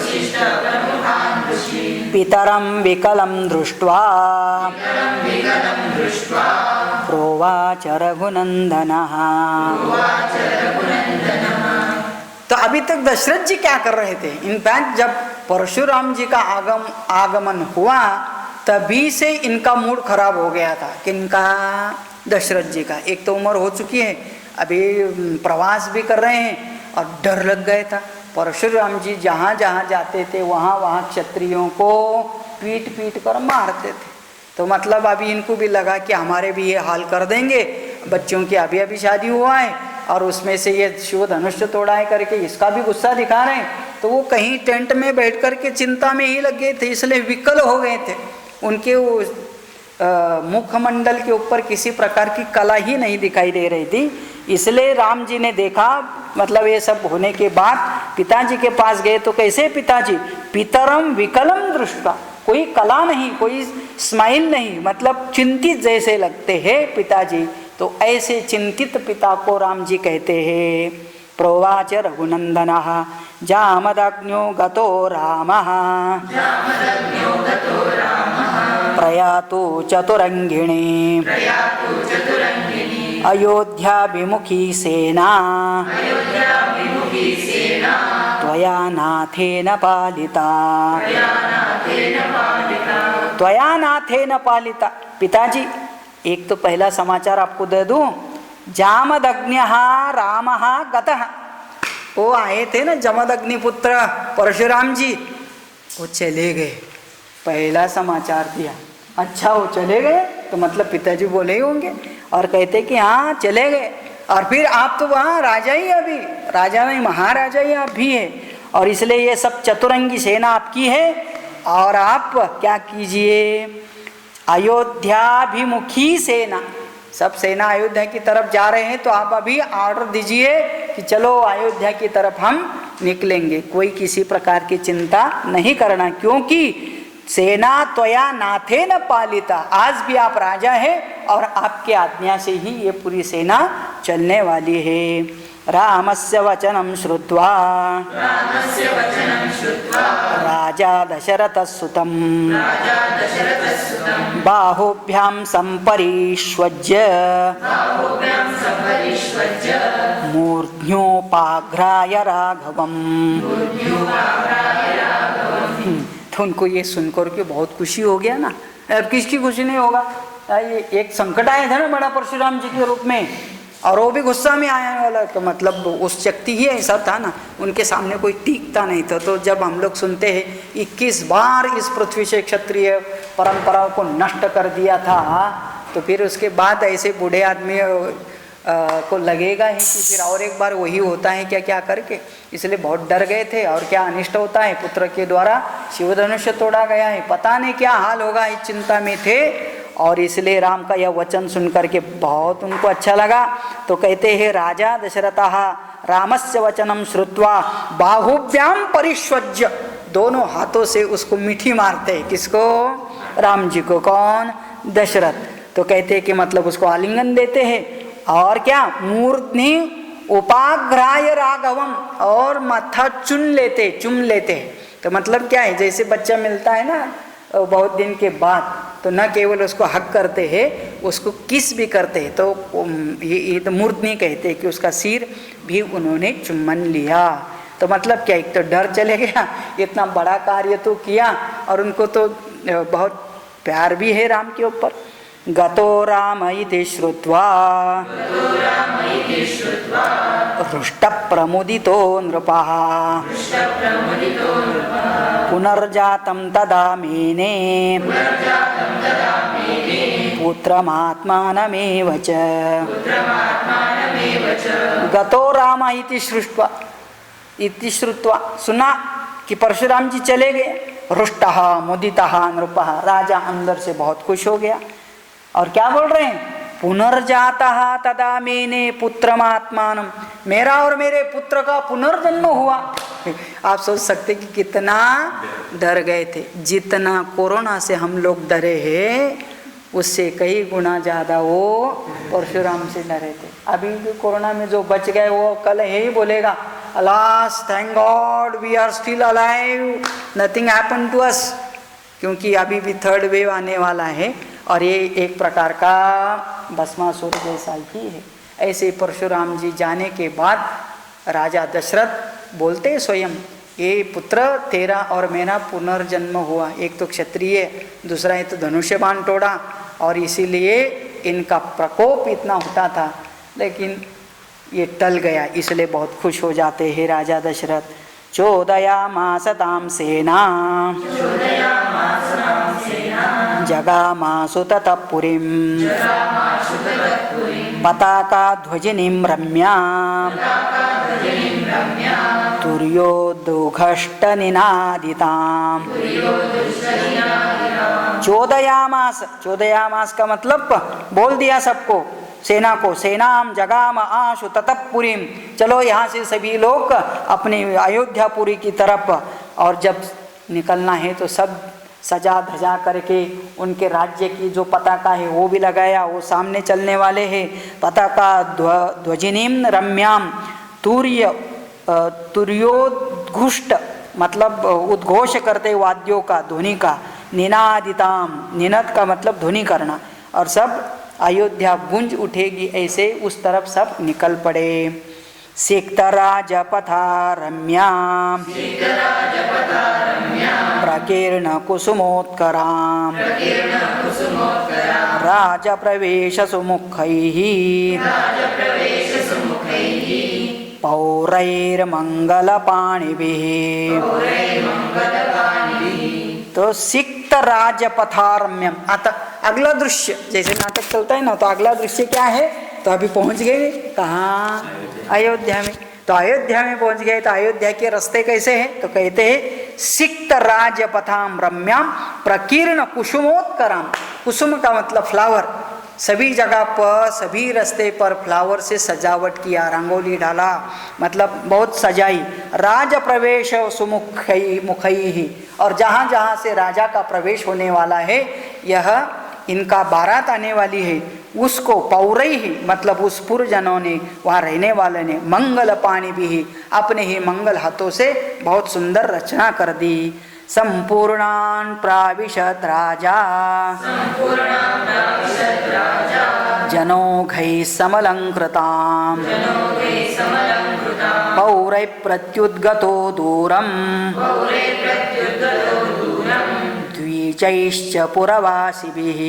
पितरं विकलं दृष्ट्वा प्रोवाच रघुनंदनः। तो अभी तक दशरथ जी क्या कर रहे थे, इनफैक्ट जब परशुराम जी का आगमन हुआ तभी से इनका मूड खराब हो गया था। किनका, दशरथ जी का। एक तो उम्र हो चुकी है, अभी प्रवास भी कर रहे हैं और डर लग गया था। परशुराम जी जहाँ जहाँ जाते थे वहाँ वहाँ क्षत्रियों को पीट पीट कर मारते थे। तो मतलब अभी इनको भी लगा कि हमारे भी ये हाल कर देंगे, बच्चों की अभी अभी शादी हुआ है और उसमें से ये शिव धनुष्य तोड़ा है करके इसका भी गुस्सा दिखा रहे हैं। तो वो कहीं टेंट में बैठ कर के चिंता में ही लग गए थे, इसलिए विकल हो गए थे। उनके मुखमंडल के ऊपर किसी प्रकार की कला ही नहीं दिखाई दे रही थी। इसलिए राम जी ने देखा, मतलब ये सब होने के बाद पिताजी के पास गए तो कैसे पिताजी, पितरम विकलम दृष्टा, कोई कला नहीं, कोई स्माइल नहीं, मतलब चिंतित जैसे लगते हैं पिताजी। तो ऐसे चिंतित पिता को राम जी कहते हैं। प्रोवाच रघुनंदनः जामदग्न्यो गतो रामः प्रयातु चतुरंगिणी अयोध्याभिमुखी सेना त्वया नाथेन पालिता, त्वया नाथेन पालिता। पिताजी एक तो पहला समाचार आपको दे दूं, जामदग्न्यः रामः गतः, वो आए थे ना जमदग्नि पुत्र परशुराम जी, वो चले गए। पहला समाचार दिया, अच्छा वो चले गए तो मतलब पिताजी बोले ही होंगे, और कहते कि हाँ चले गए। और फिर आप तो वहाँ राजा ही, अभी राजा नहीं महाराजा ही आप भी है, और इसलिए ये सब चतुरंगी सेना आपकी है। और आप क्या कीजिए, अयोध्याभिमुखी सेना, सब सेना अयोध्या की तरफ जा रहे हैं, तो आप अभी ऑर्डर दीजिए कि चलो अयोध्या की तरफ हम निकलेंगे। कोई किसी प्रकार की चिंता नहीं करना, क्योंकि सेना त्वया नाथे न पालिता, आज भी आप राजा है और आपके आज्ञा से ही ये पूरी सेना चलने वाली है। रामस्य वचनं श्रुत्वा राजा दशरथः सुतं बाहुभ्यां संपरिष्वज्य मूर्ध्योपाघ्राय राघवम्। तो उनको ये सुनकर के बहुत खुशी हो गया ना, अब किसकी खुशी नहीं होगा। ये एक संकट आया था ना बड़ा परशुराम जी के रूप में, और वो भी गुस्सा में आया वाला, तो मतलब उस शक्ति ही ऐसा था ना, उनके सामने कोई टीकता नहीं था। तो जब हम लोग सुनते हैं 21 बार इस पृथ्वी से क्षत्रिय परंपराओं को नष्ट कर दिया था, तो फिर उसके बाद ऐसे बूढ़े आदमी को लगेगा ही कि फिर और एक बार वही होता है क्या क्या करके, इसलिए बहुत डर गए थे। और क्या अनिष्ट होता है, पुत्र के द्वारा शिवधनुष्य तोड़ा गया है, पता नहीं क्या हाल होगा, इस चिंता में थे। और इसलिए राम का यह वचन सुन करके बहुत उनको अच्छा लगा। तो कहते हैं राजा दशरथः रामस्य वचनम श्रुत्वा बाहुभ्याम परिष्वज्य, दोनों हाथों से उसको मीठी मारते हैं। किसको, राम जी को। कौन, दशरथ। तो कहते हैं कि मतलब उसको आलिंगन देते हैं, और क्या, मूर्ध्नि उपाघ्राय राघवम, और माथा चुम लेते। तो मतलब क्या है, जैसे बच्चा मिलता है ना बहुत दिन के बाद, तो न केवल उसको हक करते हैं, उसको किस भी करते हैं। तो ये तो मूर्ध्नि कहते हैं कि उसका सिर भी उन्होंने चुम्बन लिया। तो मतलब क्या, एक तो डर चले गया, इतना बड़ा कार्य तो किया, और उनको तो बहुत प्यार भी है राम के ऊपर। गतो राम इति श्रुत्वा हृष्टः प्रमुदितो नृपः पुनर्जातं तदा मेने पुत्रमात्मानमेव च। गतो राम इति श्रुत्वा, सुना कि परशुराम जी चले गए। हृष्टः मुदितः नृपः, राजा अंदर से बहुत खुश हो गया। और क्या बोल रहे हैं, पुनर्जातः तदा मेने पुत्रमात्मानम, मेरा और मेरे पुत्र का पुनर्जन्म हुआ। आप सोच सकते कि कितना डर गए थे। जितना कोरोना से हम लोग डरे हैं, उससे कई गुना ज़्यादा वो परशुराम से डरे थे। अभी भी कोरोना में जो बच गए वो कल यही बोलेगा, alas thank God we are still alive, nothing happen to us, क्योंकि अभी भी थर्ड वेव आने वाला है, और ये एक प्रकार का भस्मासुर जैसा ही है। ऐसे परशुराम जी जाने के बाद राजा दशरथ बोलते स्वयं, ये पुत्र तेरा और मेरा पुनर्जन्म हुआ। एक तो क्षत्रिय, दूसरा है तो धनुष्य बाण तोड़ा, और इसीलिए इनका प्रकोप इतना होता था, लेकिन ये टल गया, इसलिए बहुत खुश हो जाते हैं राजा दशरथ। चोदयामास तां सेना जगामासु ततः पुरीं पताका ध्वजिनीं रम्यां तुर्योदुघष्टनिनादिताम् चोदयामास का मतलब बोल दिया सबको, सेना को, सेनाम जगाम आशु ततपुरीम, चलो यहाँ से सभी लोग अपनी अयोध्यापुरी की तरफ। और जब निकलना है तो सब सजा धजा करके उनके राज्य की जो पताका है वो भी लगाया, वो सामने चलने वाले हैं। पताका ध्वजिनीम रम्याम तुर्योद्घुष्ट मतलब उद्घोष करते वाद्यों का, ध्वनि का। निनादिताम, निनद का मतलब ध्वनि करना, और सब अयोध्या गूंज उठेगी ऐसे उस तरफ सब निकल पड़े। सिक्तराजपथा रम्याम प्रकीर्ण कुसुमोत्कराम राजप्रवेश सुमुखैः पौरैर्मंगलपाणिभिः। तो सिक्त राजपथारम्यम, अगला दृश्य, जैसे नाटक चलता है ना, तो अगला दृश्य क्या है, तो अभी पहुंच गए कहाँ, अयोध्या में। तो अयोध्या में पहुंच गए, तो अयोध्या के रास्ते कैसे हैं, तो कहते हैं सिक्त राजपथाम रम्याम प्रकीर्ण कुसुमोत्कराम। कुसुम का मतलब फ्लावर, सभी जगह पर सभी रास्ते पर फ्लावर से सजावट किया, रंगोली डाला, मतलब बहुत सजाई। राज प्रवेश मुखई, और जहाँ जहाँ से राजा का प्रवेश होने वाला है, यह इनका बारात आने वाली है, उसको पौरई ही मतलब उस पुरजनों ने, वहाँ रहने वाले ने, मंगल पाणी भी अपने ही मंगल हाथों से बहुत सुंदर रचना कर दी। संपूर्णान प्राविशत राजा जनौघै समलंकृताम पौरै प्रत्युद्गतो दूरम द्विजैश्च पुरवासिभिः।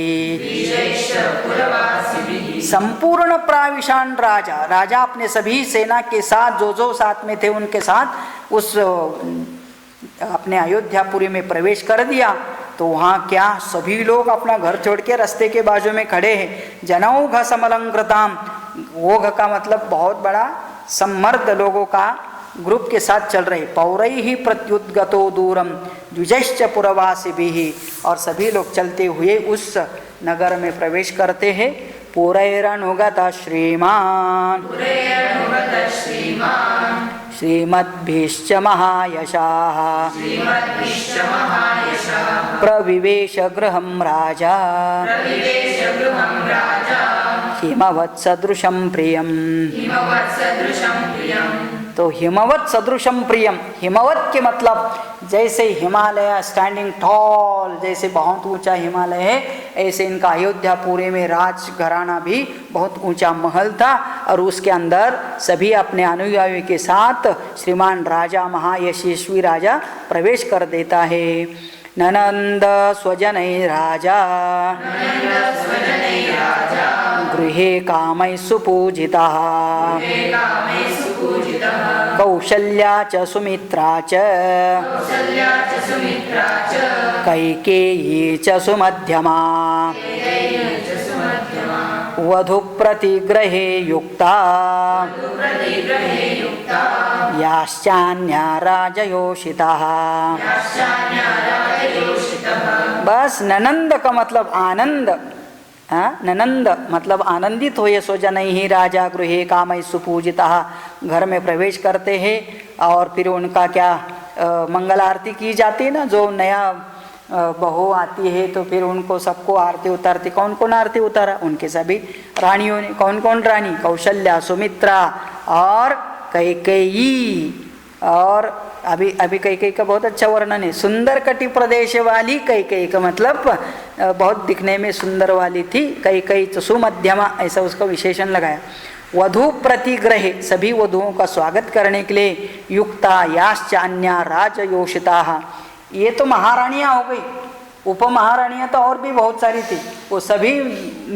संपूर्ण प्राविशान राजा, राजा अपने सभी सेना के साथ, जो साथ में थे उनके साथ उस अपने अयोध्यापुरी में प्रवेश कर दिया। तो वहाँ क्या, सभी लोग अपना घर छोड़ के रास्ते के बाजू में खड़े हैं। जनौघ समलंकृताम, ओघ का मतलब बहुत बड़ा सम्मर्द लोगों का ग्रुप के साथ चल रहे। पौरई ही प्रत्युद्गतो दूरम द्विजश्च पुरवासिभिः, और सभी लोग चलते हुए उस नगर में प्रवेश करते हैं। पुरैरनुगत श्रीमान श्रीमद्भिश्च महायशाः प्रविवेश गृहं राजा हिमवत् सदृशं प्रियम। तो हिमवत सदृशम प्रियम, हिमवत के मतलब जैसे हिमालय स्टैंडिंग टॉल, जैसे बहुत ऊंचा हिमालय है, ऐसे इनका अयोध्यापुरी में राज घराना भी बहुत ऊंचा महल था, और उसके अंदर सभी अपने अनुयायियों के साथ श्रीमान राजा महायशस्वी राजा प्रवेश कर देता है। ननंद स्वजनै राजा गृहे कामै सुपूजितः कौशल्या च सुमित्रा च कैकेयी च सुमध्यमा वधु प्रतिग्रहे युक्ता याश्चान्या राजयोषिताः। बस ननंद का मतलब आनंद, ननंद मतलब आनंदित हो, ये स्वजन ही राजा गृहे कामै सुपूजितः, घर में प्रवेश करते हैं, और फिर उनका क्या मंगल आरती की जाती है ना, जो नया बहू आती है तो फिर उनको सबको आरती उतारती। कौन कौन आरती उतारा, उनके सभी रानियों ने। कौन कौन रानी, कौशल्या, सुमित्रा और कैकेयी। और अभी कैकेयी का बहुत अच्छा वर्णन है, सुंदर कटि प्रदेश वाली कैकेयी का मतलब बहुत दिखने में सुंदर वाली थी। कैकेयी तो सुमध्यमा, ऐसा उसका विशेषण लगाया। वधु प्रतिग्रहे, सभी वधुओं का स्वागत करने के लिए युक्ता याश्चान्या राजयोषिताः, ये तो महारानियाँ हो गई, उपमहारानियाँ तो और भी बहुत सारी थी, वो सभी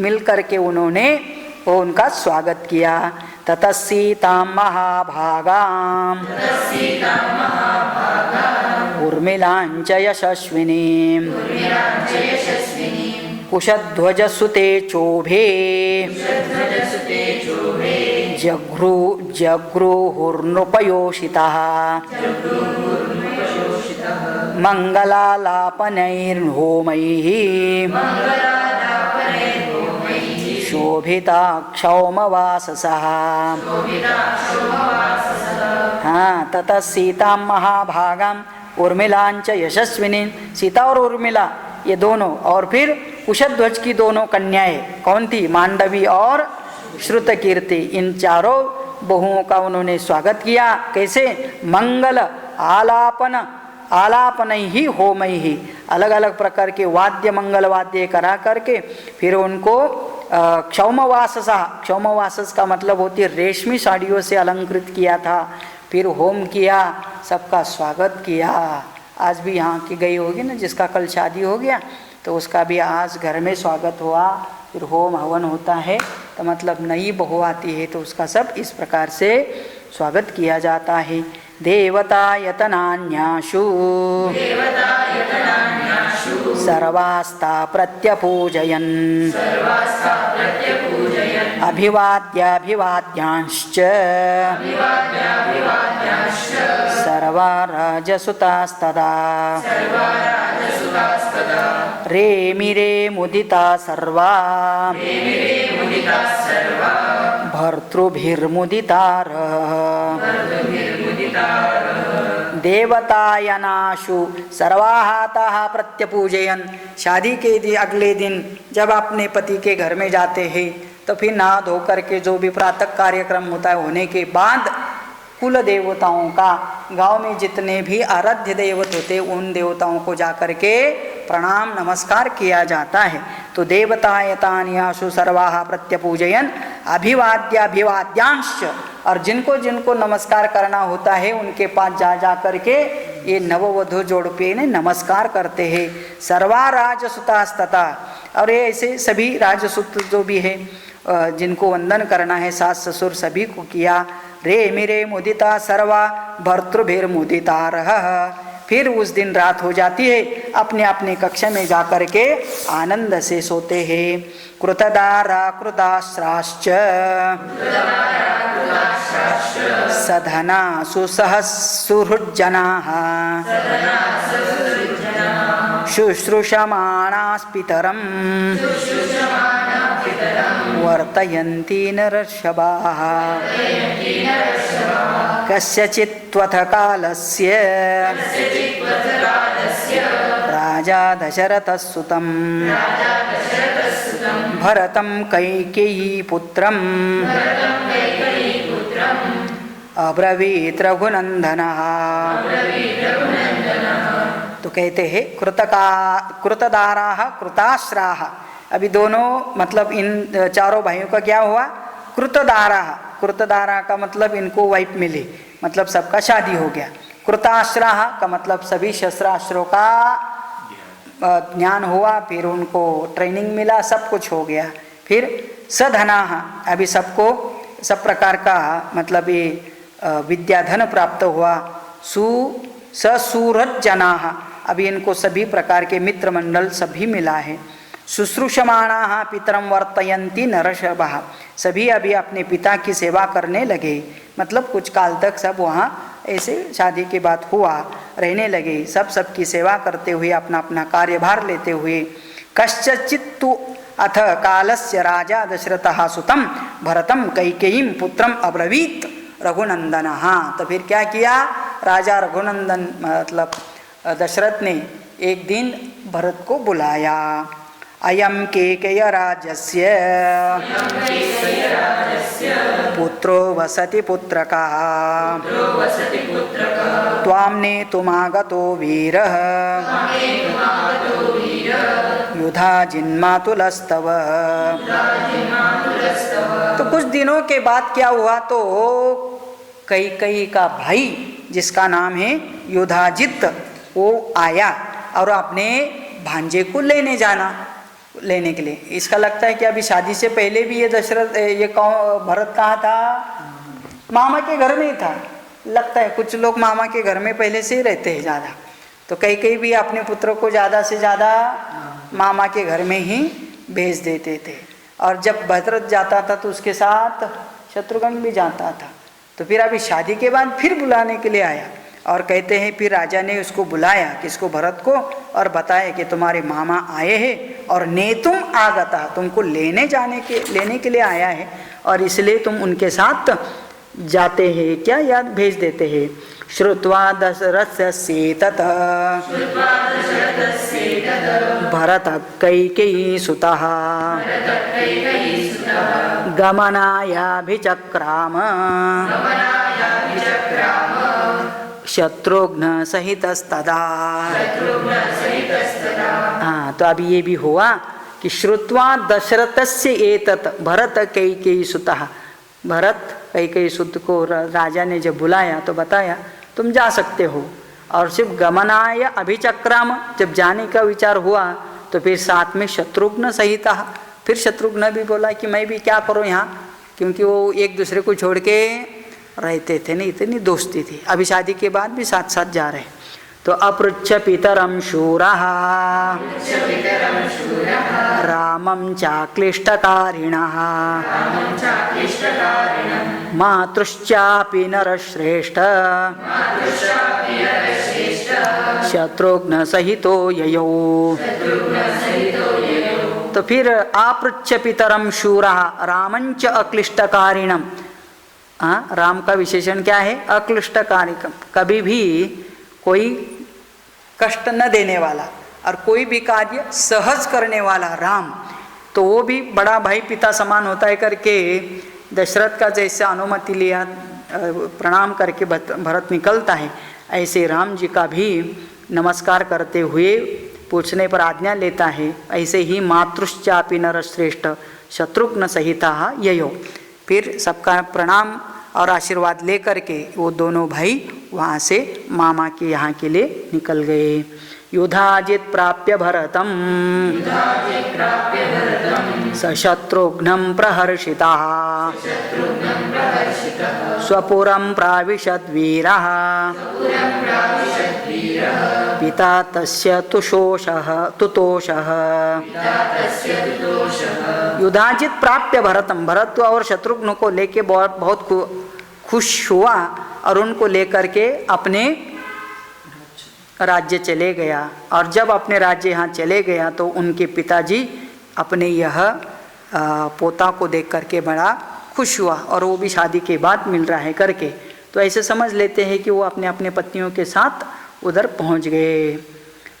मिल करके उन्होंने वो उनका स्वागत किया। ततः सीतां महाभागां उर्मिलांच यशस्विनीं कुशध्वजसुते चोभे जगृहुर्नृपयोषितः मंगलालापनैर्होमैः शोभिता क्षौमवाससः। हाँ, ततः सीता महाभागां उर्मिलांच यशस्विनी, सीता और उर्मिला ये दोनों, और फिर कुशध्वज की दोनों कन्याएं कौन थी, मांडवी और श्रुतकीर्ति, इन चारों बहुओं का उन्होंने स्वागत किया। कैसे, मंगल आलापन ही होमई ही, अलग अलग प्रकार के वाद्य मंगल वाद्य करा करके फिर उनको क्षौमवाससा, क्षौमवासस का मतलब होती है रेशमी साड़ियों से अलंकृत किया था, फिर होम किया, सबका स्वागत किया। आज भी यहाँ की गई होगी ना, जिसका कल शादी हो गया तो उसका भी आज घर में स्वागत हुआ, फिर होम हवन होता है, तो मतलब नई बहू आती है तो उसका सब इस प्रकार से स्वागत किया जाता है। देवतायतनान्याशु सर्वास्ता प्रत्यपूजयन् अभिवाद्याभिवाद्यांश्च सर्वा राजसुतास्तदा रेमिरे मुदिता सर्वा भर्तृभिर्मुदितारः। देवतायनाशु सर्वाहाताः प्रत्यपूजयन्, शादी के अगले दिन जब अपने पति के घर में जाते हैं तो फिर नहा धो करके जो भी प्रातः कार्यक्रम होता है होने के बाद कुल देवताओं का, गांव में जितने भी आराध्य देवत होते उन देवताओं को जाकर के प्रणाम नमस्कार किया जाता है। तो देवतायतान्यासु सर्वाः प्रत्यपूजयन् अभिवाद्याभिवाद्यांश्च, और जिनको जिनको नमस्कार करना होता है उनके पास जा करके ये नववधू जोड़पे ने नमस्कार करते हैं। सर्वा राजसुतास्तता, और ये ऐसे सभी राजसुत जो भी है जिनको वंदन करना है, सास ससुर सभी को किया। रे मेरे मुदिता सर्वा भर्तृभिर्मुदितारः, फिर उस दिन रात हो जाती है, अपने अपने कक्षा में जाकर के आनंद से सोते हैं। कृतदारा कृताश्राश्च सधना सुसहसुहृज्जनाः शुश्रूषमाणास्पितरम् वर्तयन्ति नरर्षभाः। कस्यचित्त्वथ कालस्य राजा दशरथः सुतं भरतं कैकेयी पुत्रम् अब्रवीत रघुनंदनः। तो कहते हैं कृतदाराः कृताश्राः, अभी दोनों मतलब इन चारों भाइयों का क्या हुआ, कृतदाराः, कृतदारा का मतलब इनको वाइफ मिली, मतलब सबका शादी हो गया। कृताश्राः का मतलब सभी शस्त्रास्त्रों का ज्ञान हुआ, फिर उनको ट्रेनिंग मिला, सब कुछ हो गया। फिर सधनाः, अभी सबको सब प्रकार का मतलब ये विद्या धन प्राप्त हुआ। ससूरज्जनाः, अभी इनको सभी प्रकार के मित्र मंडल सभी मिला है। शुश्रूषमाणाः पितरं वर्तयन्ति नरर्षभाः, सभी अभी अपने पिता की सेवा करने लगे, मतलब कुछ काल तक सब वहाँ ऐसे शादी के बाद हुआ रहने लगे, सब सबकी सेवा करते हुए अपना अपना कार्यभार लेते हुए। कश्चित्तु अथ कालस्य राजा दशरथः सुतं भरतं कैकेयीं पुत्रम अब्रवीत रघुनंदनः। तो फिर क्या किया, राजा रघुनंदन मतलब दशरथ ने एक दिन भरत को बुलाया। अयम केकय राजस्य पुत्रो वसति पुत्रकः त्वां नेतुमागतो वीरः युधा जिन्मातुलस्तव। तो कुछ दिनों के बाद क्या हुआ, तो कैकेयी का भाई जिसका नाम है युधाजित वो आया और अपने भांजे को लेने के लिए। इसका लगता है कि अभी शादी से पहले भी ये दशरथ ये भरत कहाँ था, मामा के घर में ही था। लगता है कुछ लोग मामा के घर में पहले से ही रहते हैं ज़्यादा, तो कई भी अपने पुत्रों को ज़्यादा से ज़्यादा मामा के घर में ही भेज देते थे। और जब भरत जाता था तो उसके साथ शत्रुघ्न भी जानता था। तो फिर अभी शादी के बाद फिर बुलाने के लिए आया और कहते हैं फिर राजा ने उसको बुलाया, किसको, भरत को, और बताया कि तुम्हारे मामा आए हैं और नेतुम आगता, तुमको लेने के लिए आया है और इसलिए तुम उनके साथ जाते हैं क्या, याद भेज देते हैं। श्रुत्वा दशरथस्य तत् भरत कैकेयी सुतः गमनायाभिचक्राम शत्रुघ्न सहितस्तदा। हाँ, तो अभी ये भी हुआ कि श्रुत्वा दशरथस्य एतत् भरत कैकेयी सुतः, भरत कैकेयी सुत को राजा ने जब बुलाया तो बताया तुम जा सकते हो। और सिर्फ गमनाय अभिचक्राम, जब जाने का विचार हुआ तो फिर साथ में शत्रुघ्न सहिता, फिर शत्रुघ्न भी बोला कि मैं भी क्या करूं यहाँ, क्योंकि वो एक दूसरे को छोड़ के रहते थे, नहीं इतनी दोस्ती थी। अभी शादी के बाद भी साथ साथ जा रहे। तो अपृच्छ पितरम शूरः रामं चाक्लिष्टकारिणः मातृश्चापि नरश्रेष्ठ शत्रुघ्न सहितो ययौ। तो फिर अपृच्छ पितरम शूरः रामंच अक्लिष्टकारिणम, राम का विशेषण क्या है, अक्लिष्टकारिकम, कभी भी कोई कष्ट न देने वाला और कोई भी कार्य सहज करने वाला राम। तो वो भी बड़ा भाई पिता समान होता है करके दशरथ का जैसे अनुमति लिया, प्रणाम करके भरत निकलता है, ऐसे राम जी का भी नमस्कार करते हुए पूछने पर आज्ञा लेता है। ऐसे ही मातृश्चापि नरश्रेष्ठ शत्रुघ्न सहिता ययो, फिर सबका प्रणाम और आशीर्वाद लेकर के वो दोनों भाई वहाँ से मामा के यहाँ के लिए निकल गए। युधाजित प्राप्य भरतम सशत्रुघ्नं प्रहर्षितः स्वपुरं प्राविशद वीरः पिता तस्य तुतोषः। युधाजित प्राप्य भरतम, भरत और शत्रुघ्न को लेके बहुत खुश हुआ और उनको लेकर के अपने राज्य चले गया। और जब अपने राज्य यहाँ चले गया तो उनके पिताजी अपने यह पोता को देख करके बड़ा खुश हुआ, और वो भी शादी के बाद मिल रहा है करके। तो ऐसे समझ लेते हैं कि वो अपने अपने पत्नियों के साथ उधर पहुँच गए।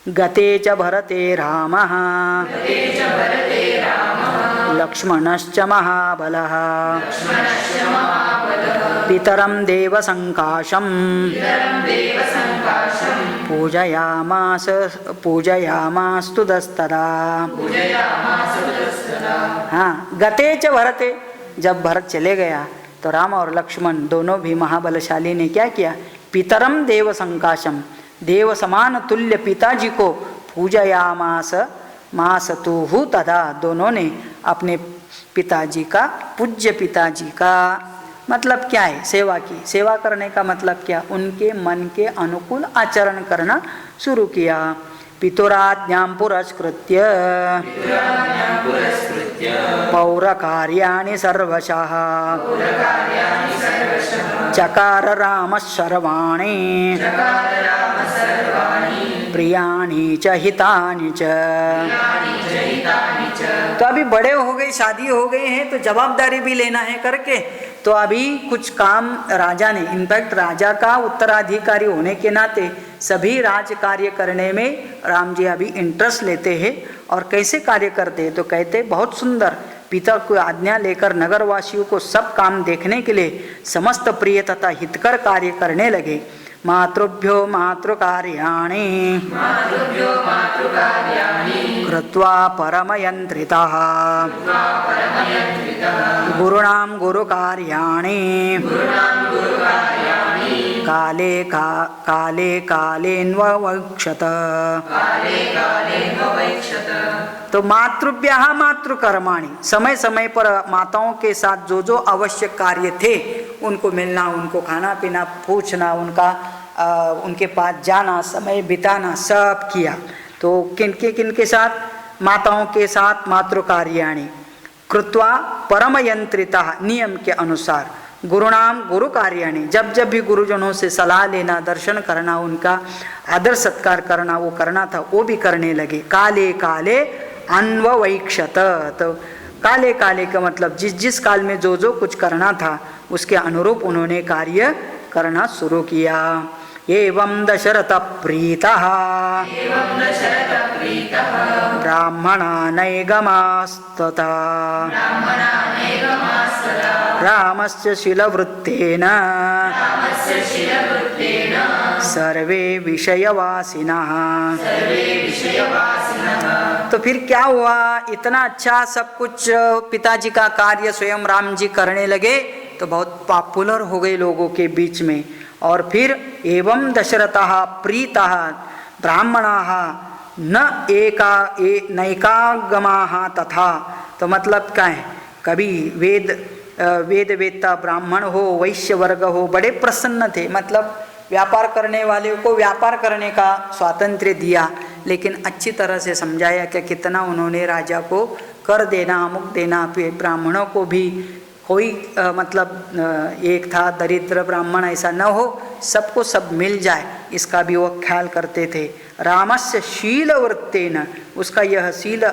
गते च भरते रामः लक्ष्मणश्च महाबलः पितरं देवसंकाशं पूजयामास्तु दस्तदा। हाँ, गते च भरते, जब भरत चले गया तो राम और लक्ष्मण दोनों भी महाबलशाली ने क्या किया, पितरम देव संकाशम, देव समान तुल्य पिताजी को पूजयामास मासतुहु तथा, दोनों ने अपने पिताजी का, पूज्य पिताजी का मतलब क्या है, सेवा की। सेवा करने का मतलब क्या, उनके मन के अनुकूल आचरण करना शुरू किया। पितुराज्ञां पुरस्कृत्य पौरकार्याणि सर्वशः चकार रामः सर्वाणि प्रियाणि च हितानि च। तो अभी बड़े हो गए, शादी हो गए हैं, तो जवाबदारी भी लेना है करके तो अभी कुछ काम राजा ने, इनफैक्ट राजा का उत्तराधिकारी होने के नाते सभी राज कार्य करने में राम जी अभी इंटरेस्ट लेते हैं। और कैसे कार्य करते हैं तो कहते बहुत सुंदर, पिता को आज्ञा लेकर नगरवासियों को सब काम देखने के लिए समस्त प्रिय तथा हितकर कार्य करने लगे। मातृभ्यो मातृकार्याणि कृत्वा परमयन्त्रितः गुरुणां गुरुकार्याणि काले कालेन्ववक्षत। तो मातृभ्यः मातृकर्माणि, समय समय पर माताओं के साथ जो जो आवश्यक कार्य थे उनको मिलना, उनको खाना पीना पूछना, उनके पास जाना, समय बिताना, सब किया। तो किन के साथ, माताओं के साथ मातृकार्याणि कृत्वा परमयंत्रिता, नियम के अनुसार गुरुनाम गुरु कार्याणि, जब जब भी गुरुजनों से सलाह लेना, दर्शन करना, उनका आदर सत्कार करना, वो करना था, वो भी करने लगे। काले काले अन्ववैक्षत, तो काले काले का मतलब जिस जिस काल में जो जो कुछ करना था उसके अनुरूप उन्होंने कार्य करना शुरू किया। एवं दशरथ प्रीतः ब्राह्मणा नैगमास्तथा रामस्य शीलवृत्तेन सर्वे विषयवासिनः। तो फिर क्या हुआ, इतना अच्छा सब कुछ पिताजी का कार्य स्वयं राम जी करने लगे तो बहुत पॉपुलर हो गए लोगों के बीच में। और फिर एवं दशरथः प्रीतः ब्राह्मणाः न नैकागमाः तथा, तो मतलब क्या है, कभी वेद वेदता ब्राह्मण हो, वैश्य वर्ग हो, बड़े प्रसन्न थे। मतलब व्यापार करने वाले को व्यापार करने का स्वातंत्र्य दिया, लेकिन अच्छी तरह से समझाया कि कितना उन्होंने राजा को कर देना, अमुक देना, फिर ब्राह्मणों को भी कोई मतलब एक था दरिद्र ब्राह्मण ऐसा न हो, सबको सब मिल जाए, इसका भी वो ख्याल करते थे। रामस्य शीलवृत्तेन, उसका यह शील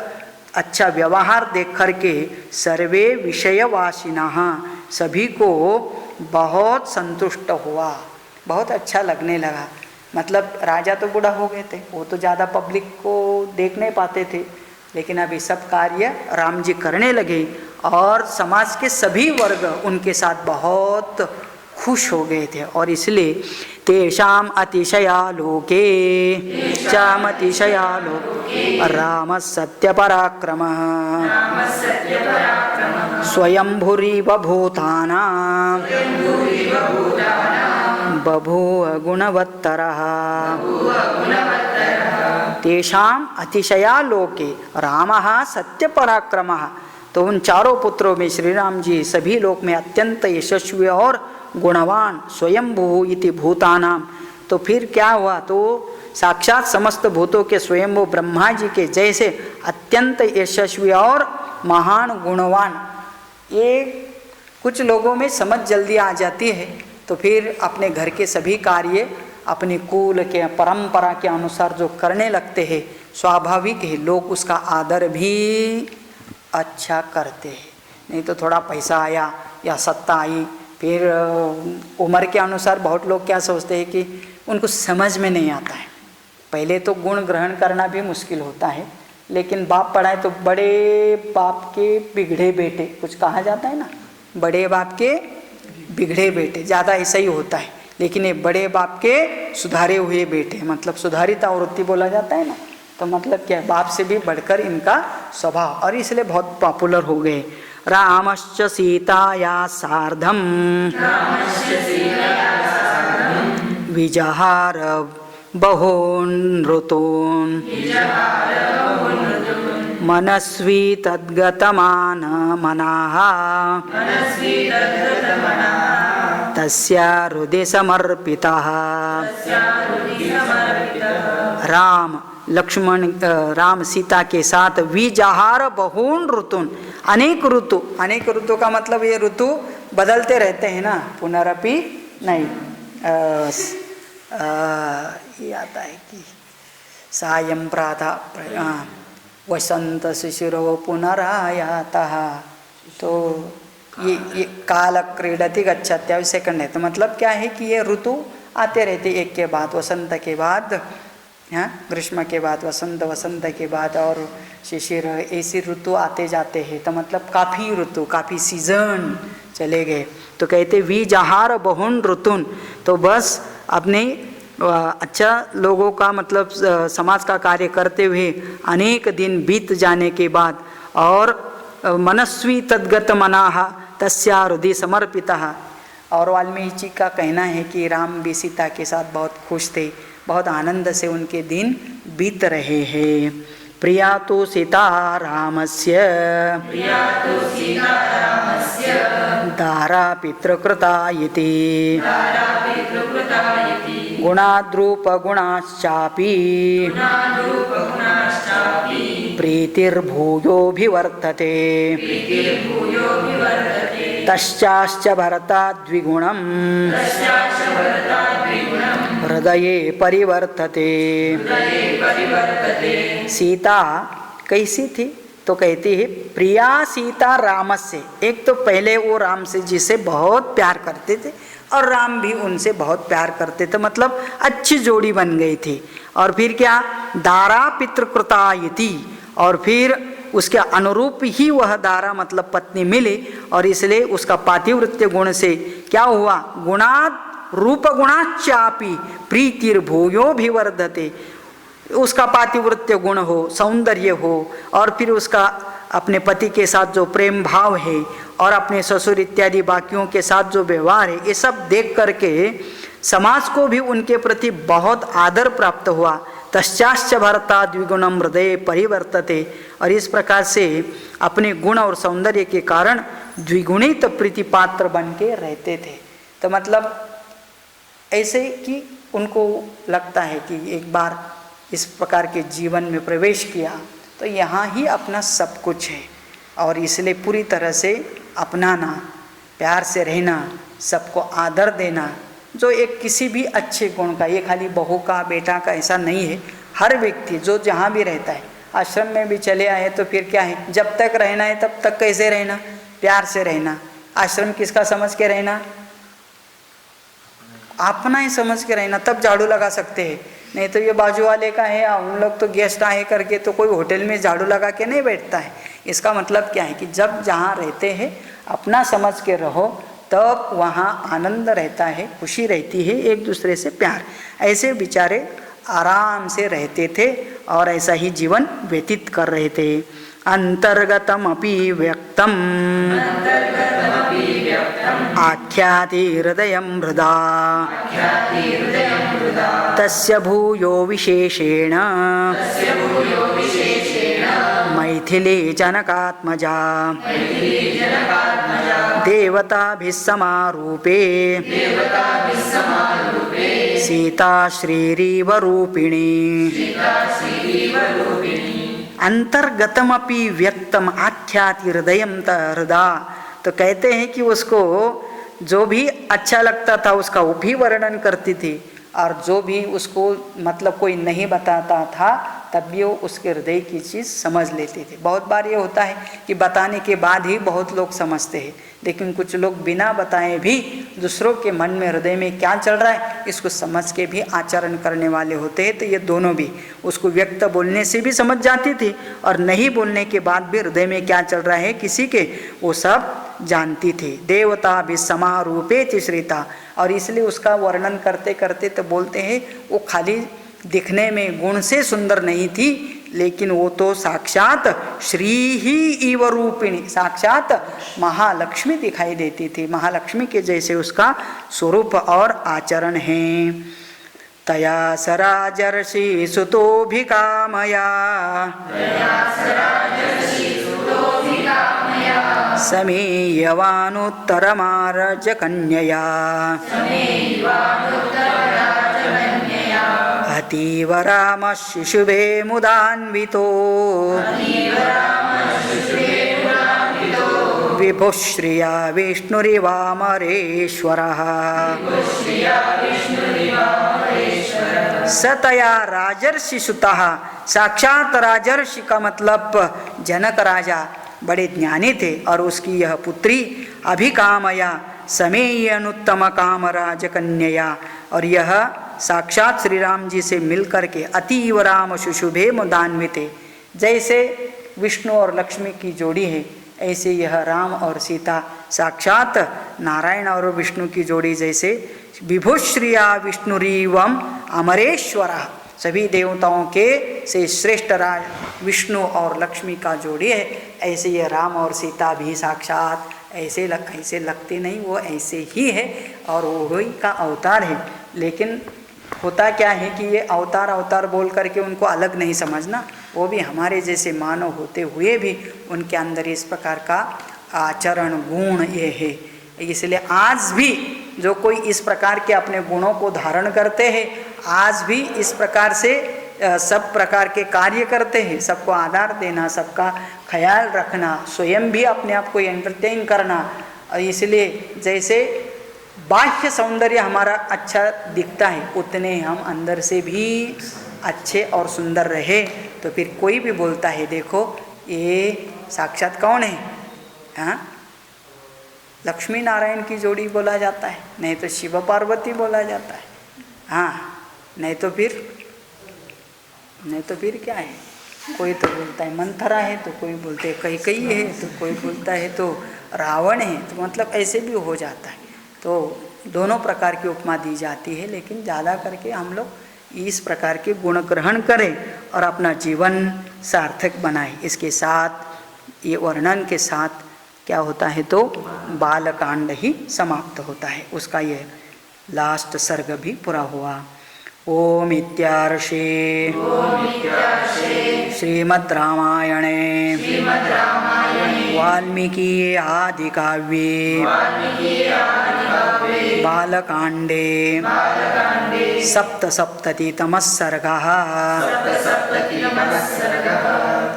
अच्छा व्यवहार देख करके सर्वे विषयवासिनः, सभी को बहुत संतुष्ट हुआ, बहुत अच्छा लगने लगा। मतलब राजा तो बूढ़ा हो गए थे, वो तो ज़्यादा पब्लिक को देख नहीं पाते थे, लेकिन अभी सब कार्य राम जी करने लगे और समाज के सभी वर्ग उनके साथ बहुत खुश हो गए थे। और इसलिए तेषाम अतिशयालोके चामतिशयालोके राम सत्य पराक्रमः स्वयंभुरीव भूतानां बभूव गुणवत्तरः। तेषाम अतिशयालोके रामः सत्य पराक्रमः, तो उन चारों पुत्रों में श्री राम जी सभी लोक में अत्यंत यशस्वी और गुणवान, स्वयंभू इति भूतानाम। तो फिर क्या हुआ, तो साक्षात समस्त भूतों के स्वयंभू ब्रह्मा जी के जैसे अत्यंत यशस्वी और महान गुणवान। ये कुछ लोगों में समझ जल्दी आ जाती है, तो फिर अपने घर के सभी कार्य अपने कुल के परंपरा के अनुसार जो करने लगते हैं, स्वाभाविक है लोग उसका आदर भी अच्छा करते हैं। नहीं तो थोड़ा पैसा आया या सत्ता आई, फिर उम्र के अनुसार बहुत लोग क्या सोचते हैं कि उनको समझ में नहीं आता है। पहले तो गुण ग्रहण करना भी मुश्किल होता है, लेकिन बाप पढ़ाए तो बड़े बाप के बिगड़े बेटे, कुछ कहा जाता है ना, बड़े बाप के बिगड़े बेटे, ज़्यादा ऐसा ही होता है। लेकिन ये बड़े बाप के सुधारे हुए बेटे, मतलब सुधारित आवृत्ति बोला जाता है ना, तो मतलब क्या है, बाप से भी बढ़कर इनका स्वभाव, और इसलिए बहुत पॉपुलर हो गए। रामश्च सीताया सार्धम विजहार बहून् ऋतून् मनस्वी तद्गतमान मनाः तस्य हृदि समर्पितः। राम लक्ष्मण राम सीता के साथ विजहार बहून् ऋतून्, अनेक ऋतु, अनेक ऋतु का मतलब ये ऋतु बदलते रहते हैं ना, पुनरपि नहीं। ये आता है कि सायं प्रातः वसंत शिशिरो पुनरायातः, तो ये काल क्रीडति गच्छति सेकंड है। तो मतलब क्या है कि ये ऋतु आते रहते एक के बाद, वसंत के बाद ग्रीष्म के बाद वसंत, वसंत के बाद और शिशिर, ऐसी ऋतु आते जाते हैं। तो मतलब काफ़ी ऋतु, काफ़ी सीजन चले गए। तो कहते विजहार बहून् ऋतून्, तो बस अपने अच्छा लोगों का मतलब समाज का कार्य करते हुए अनेक दिन बीत जाने के बाद, और मनस्वी तद्गत मनाः तस्या हृदि समर्पितः। और वाल्मीकि जी का कहना है कि राम भी सीता के साथ बहुत खुश थे, बहुत आनंद से उनके दिन बीत रहे हैं। प्रिया तो सीता रामस्य दारा पितृकृता इति गुणाद्रूप गुणाश्चापि प्रीतिर्भूयोऽभिवर्तते तश्चाश्च भरता द्विगुणम् हृदये परिवर्तते। सीता कैसी थी तो कहती है प्रिया सीता रामस्य। एक तो पहले वो राम से जी से बहुत प्यार करते थे और राम भी उनसे बहुत प्यार करते थे, मतलब अच्छी जोड़ी बन गई थी। और फिर क्या, दारा पितृकृता इति, और फिर उसके अनुरूप ही वह दारा मतलब पत्नी मिली, और इसलिए उसका पातिव्रत्य गुण से क्या हुआ, गुणात् रूप गुणाच्चापि प्रीतिर्भूयोऽभिवर्धते। उसका पातिव्रत्य गुण हो, सौंदर्य हो, और फिर उसका अपने पति के साथ जो प्रेम भाव है और अपने ससुर इत्यादि बाकियों के साथ जो व्यवहार है, ये सब देख करके समाज को भी उनके प्रति बहुत आदर प्राप्त हुआ। तश्चाश्च भरता द्विगुणम हृदय परिवर्तते। और इस प्रकार से अपने गुण और सौंदर्य के कारण द्विगुणित प्रीतिपात्र बन के रहते थे। तो मतलब ऐसे कि उनको लगता है कि एक बार इस प्रकार के जीवन में प्रवेश किया तो यहाँ ही अपना सब कुछ है, और इसलिए पूरी तरह से अपनाना, प्यार से रहना, सबको आदर देना, जो एक किसी भी अच्छे गुण का, ये खाली बहू का बेटा का ऐसा नहीं है, हर व्यक्ति जो जहाँ भी रहता है, आश्रम में भी चले आए तो फिर क्या है, जब तक रहना है तब तक कैसे रहना, प्यार से रहना। आश्रम किसका समझ के रहना, अपना ही समझ के रहना, तब झाड़ू लगा सकते हैं। नहीं तो ये बाजू वाले का है, उन लोग तो गेस्ट आए करके तो कोई होटल में झाड़ू लगा के नहीं बैठता है। इसका मतलब क्या है कि जब जहाँ रहते हैं अपना समझ के रहो, तब वहाँ आनंद रहता है, खुशी रहती है, एक दूसरे से प्यार। ऐसे बेचारे आराम से रहते थे और ऐसा ही जीवन व्यतीत कर रहे थे। अंतर्गतमपि व्यक्तम आख्याति हृदयं हृदा तस्य भूयो विशेषेण मैथिली जनकात्मजा देवताभिः समारूपे सीता श्रीरीव रूपिणी। अंतर्गतमपि व्यक्तम आख्याति हृदयं हृदा। तो कहते हैं कि उसको जो भी अच्छा लगता था उसका वो भी वर्णन करती थी, और जो भी उसको मतलब कोई नहीं बताता था तब भी वो उसके हृदय की चीज़ समझ लेते थे। बहुत बार ये होता है कि बताने के बाद ही बहुत लोग समझते हैं, लेकिन कुछ लोग बिना बताए भी दूसरों के मन में हृदय में क्या चल रहा है इसको समझ के भी आचरण करने वाले होते हैं। तो ये दोनों भी, उसको व्यक्त बोलने से भी समझ जाती थी और नहीं बोलने के बाद भी हृदय में क्या चल रहा है किसी के, वो सब जानती थी। देवता भी समारूपे तिश्रिता। और इसलिए उसका वर्णन करते करते तो बोलते हैं वो खाली दिखने में गुण से सुंदर नहीं थी, लेकिन वो तो साक्षात श्री ही इव रूपिणी, साक्षात महालक्ष्मी दिखाई देती थी। महालक्ष्मी के जैसे उसका स्वरूप और आचरण है। तया सराजर्षि सुतोभिकामया समीयवानुत्तरमारज कन्यया अतीव राम शिशुभे मुदान्वितो विभुश्रिया विष्णुरिवामरेश्वरः सतया राजर्षि सुतः। साक्षात राजर्षि का मतलब जनक राजा बड़े ज्ञानी थे, और उसकी यह पुत्री अभिकामया समेय अनुत्तम कामराज कन्यया, और यह साक्षात श्री राम जी से मिलकर के अतीव राम शुशुभे मुदान्विते। जैसे विष्णु और लक्ष्मी की जोड़ी है, ऐसे यह राम और सीता साक्षात नारायण और विष्णु की जोड़ी जैसे विभुश्रिया विष्णुरीवम अमरेश्वरा, सभी देवताओं के से श्रेष्ठ राज विष्णु और लक्ष्मी का जोड़ी है। ऐसे ये राम और सीता भी साक्षात ऐसे लगते नहीं, वो ऐसे ही है और वो ही का अवतार है। लेकिन होता क्या है कि ये अवतार अवतार बोल करके उनको अलग नहीं समझना, वो भी हमारे जैसे मानव होते हुए भी उनके अंदर इस प्रकार का आचरण गुण ये है। इसलिए आज भी जो कोई इस प्रकार के अपने गुणों को धारण करते हैं, आज भी इस प्रकार से सब प्रकार के कार्य करते हैं, सबको आधार देना, सबका ख्याल रखना, स्वयं भी अपने आप को एंटरटेन करना। इसलिए जैसे बाह्य सौंदर्य हमारा अच्छा दिखता है, उतने हम अंदर से भी अच्छे और सुंदर रहे। तो फिर कोई भी बोलता है देखो ये साक्षात कौन है, हाँ, लक्ष्मी नारायण की जोड़ी बोला जाता है, नहीं तो शिव पार्वती बोला जाता है, हाँ, नहीं तो फिर क्या है। कोई तो बोलता है मंथरा है, तो कोई बोलते हैं कैकेयी है, तो कोई बोलता है तो रावण है, तो मतलब ऐसे भी हो जाता है। तो दोनों प्रकार की उपमा दी जाती है, लेकिन ज़्यादा करके हम लोग इस प्रकार के गुण ग्रहण करें और अपना जीवन सार्थक बनाएं। इसके साथ ये वर्णन के साथ क्या होता है तो बालकांड ही समाप्त होता है, उसका ये लास्ट सर्ग भी पूरा हुआ। ओम इत्यार्षे श्रीमद् रामायणे वाल्मीकि आदि काव्ये बालकांडे सप्तसप्ततितमः सर्गः।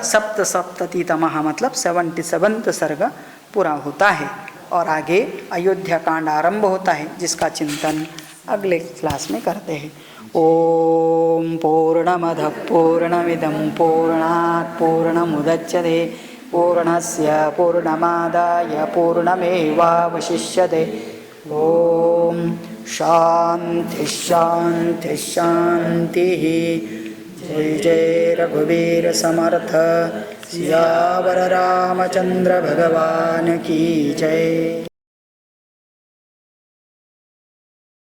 सप्तसप्ततितमः मतलब 77 सर्ग पूरा होता है और आगे अयोध्या कांड आरंभ होता है, जिसका चिंतन अगले क्लास में करते हैं। ओम पूर्णमदः पूर्णमिदं पूर्णात् पूर्णमुदच्यते पूर्णस्य पूर्णमादाय पूर्णमेवावशिष्यते। ओम शांति शांति शांति। जय जय रघुवीर समर्थ सियावर रामचंद्र भगवान की जय।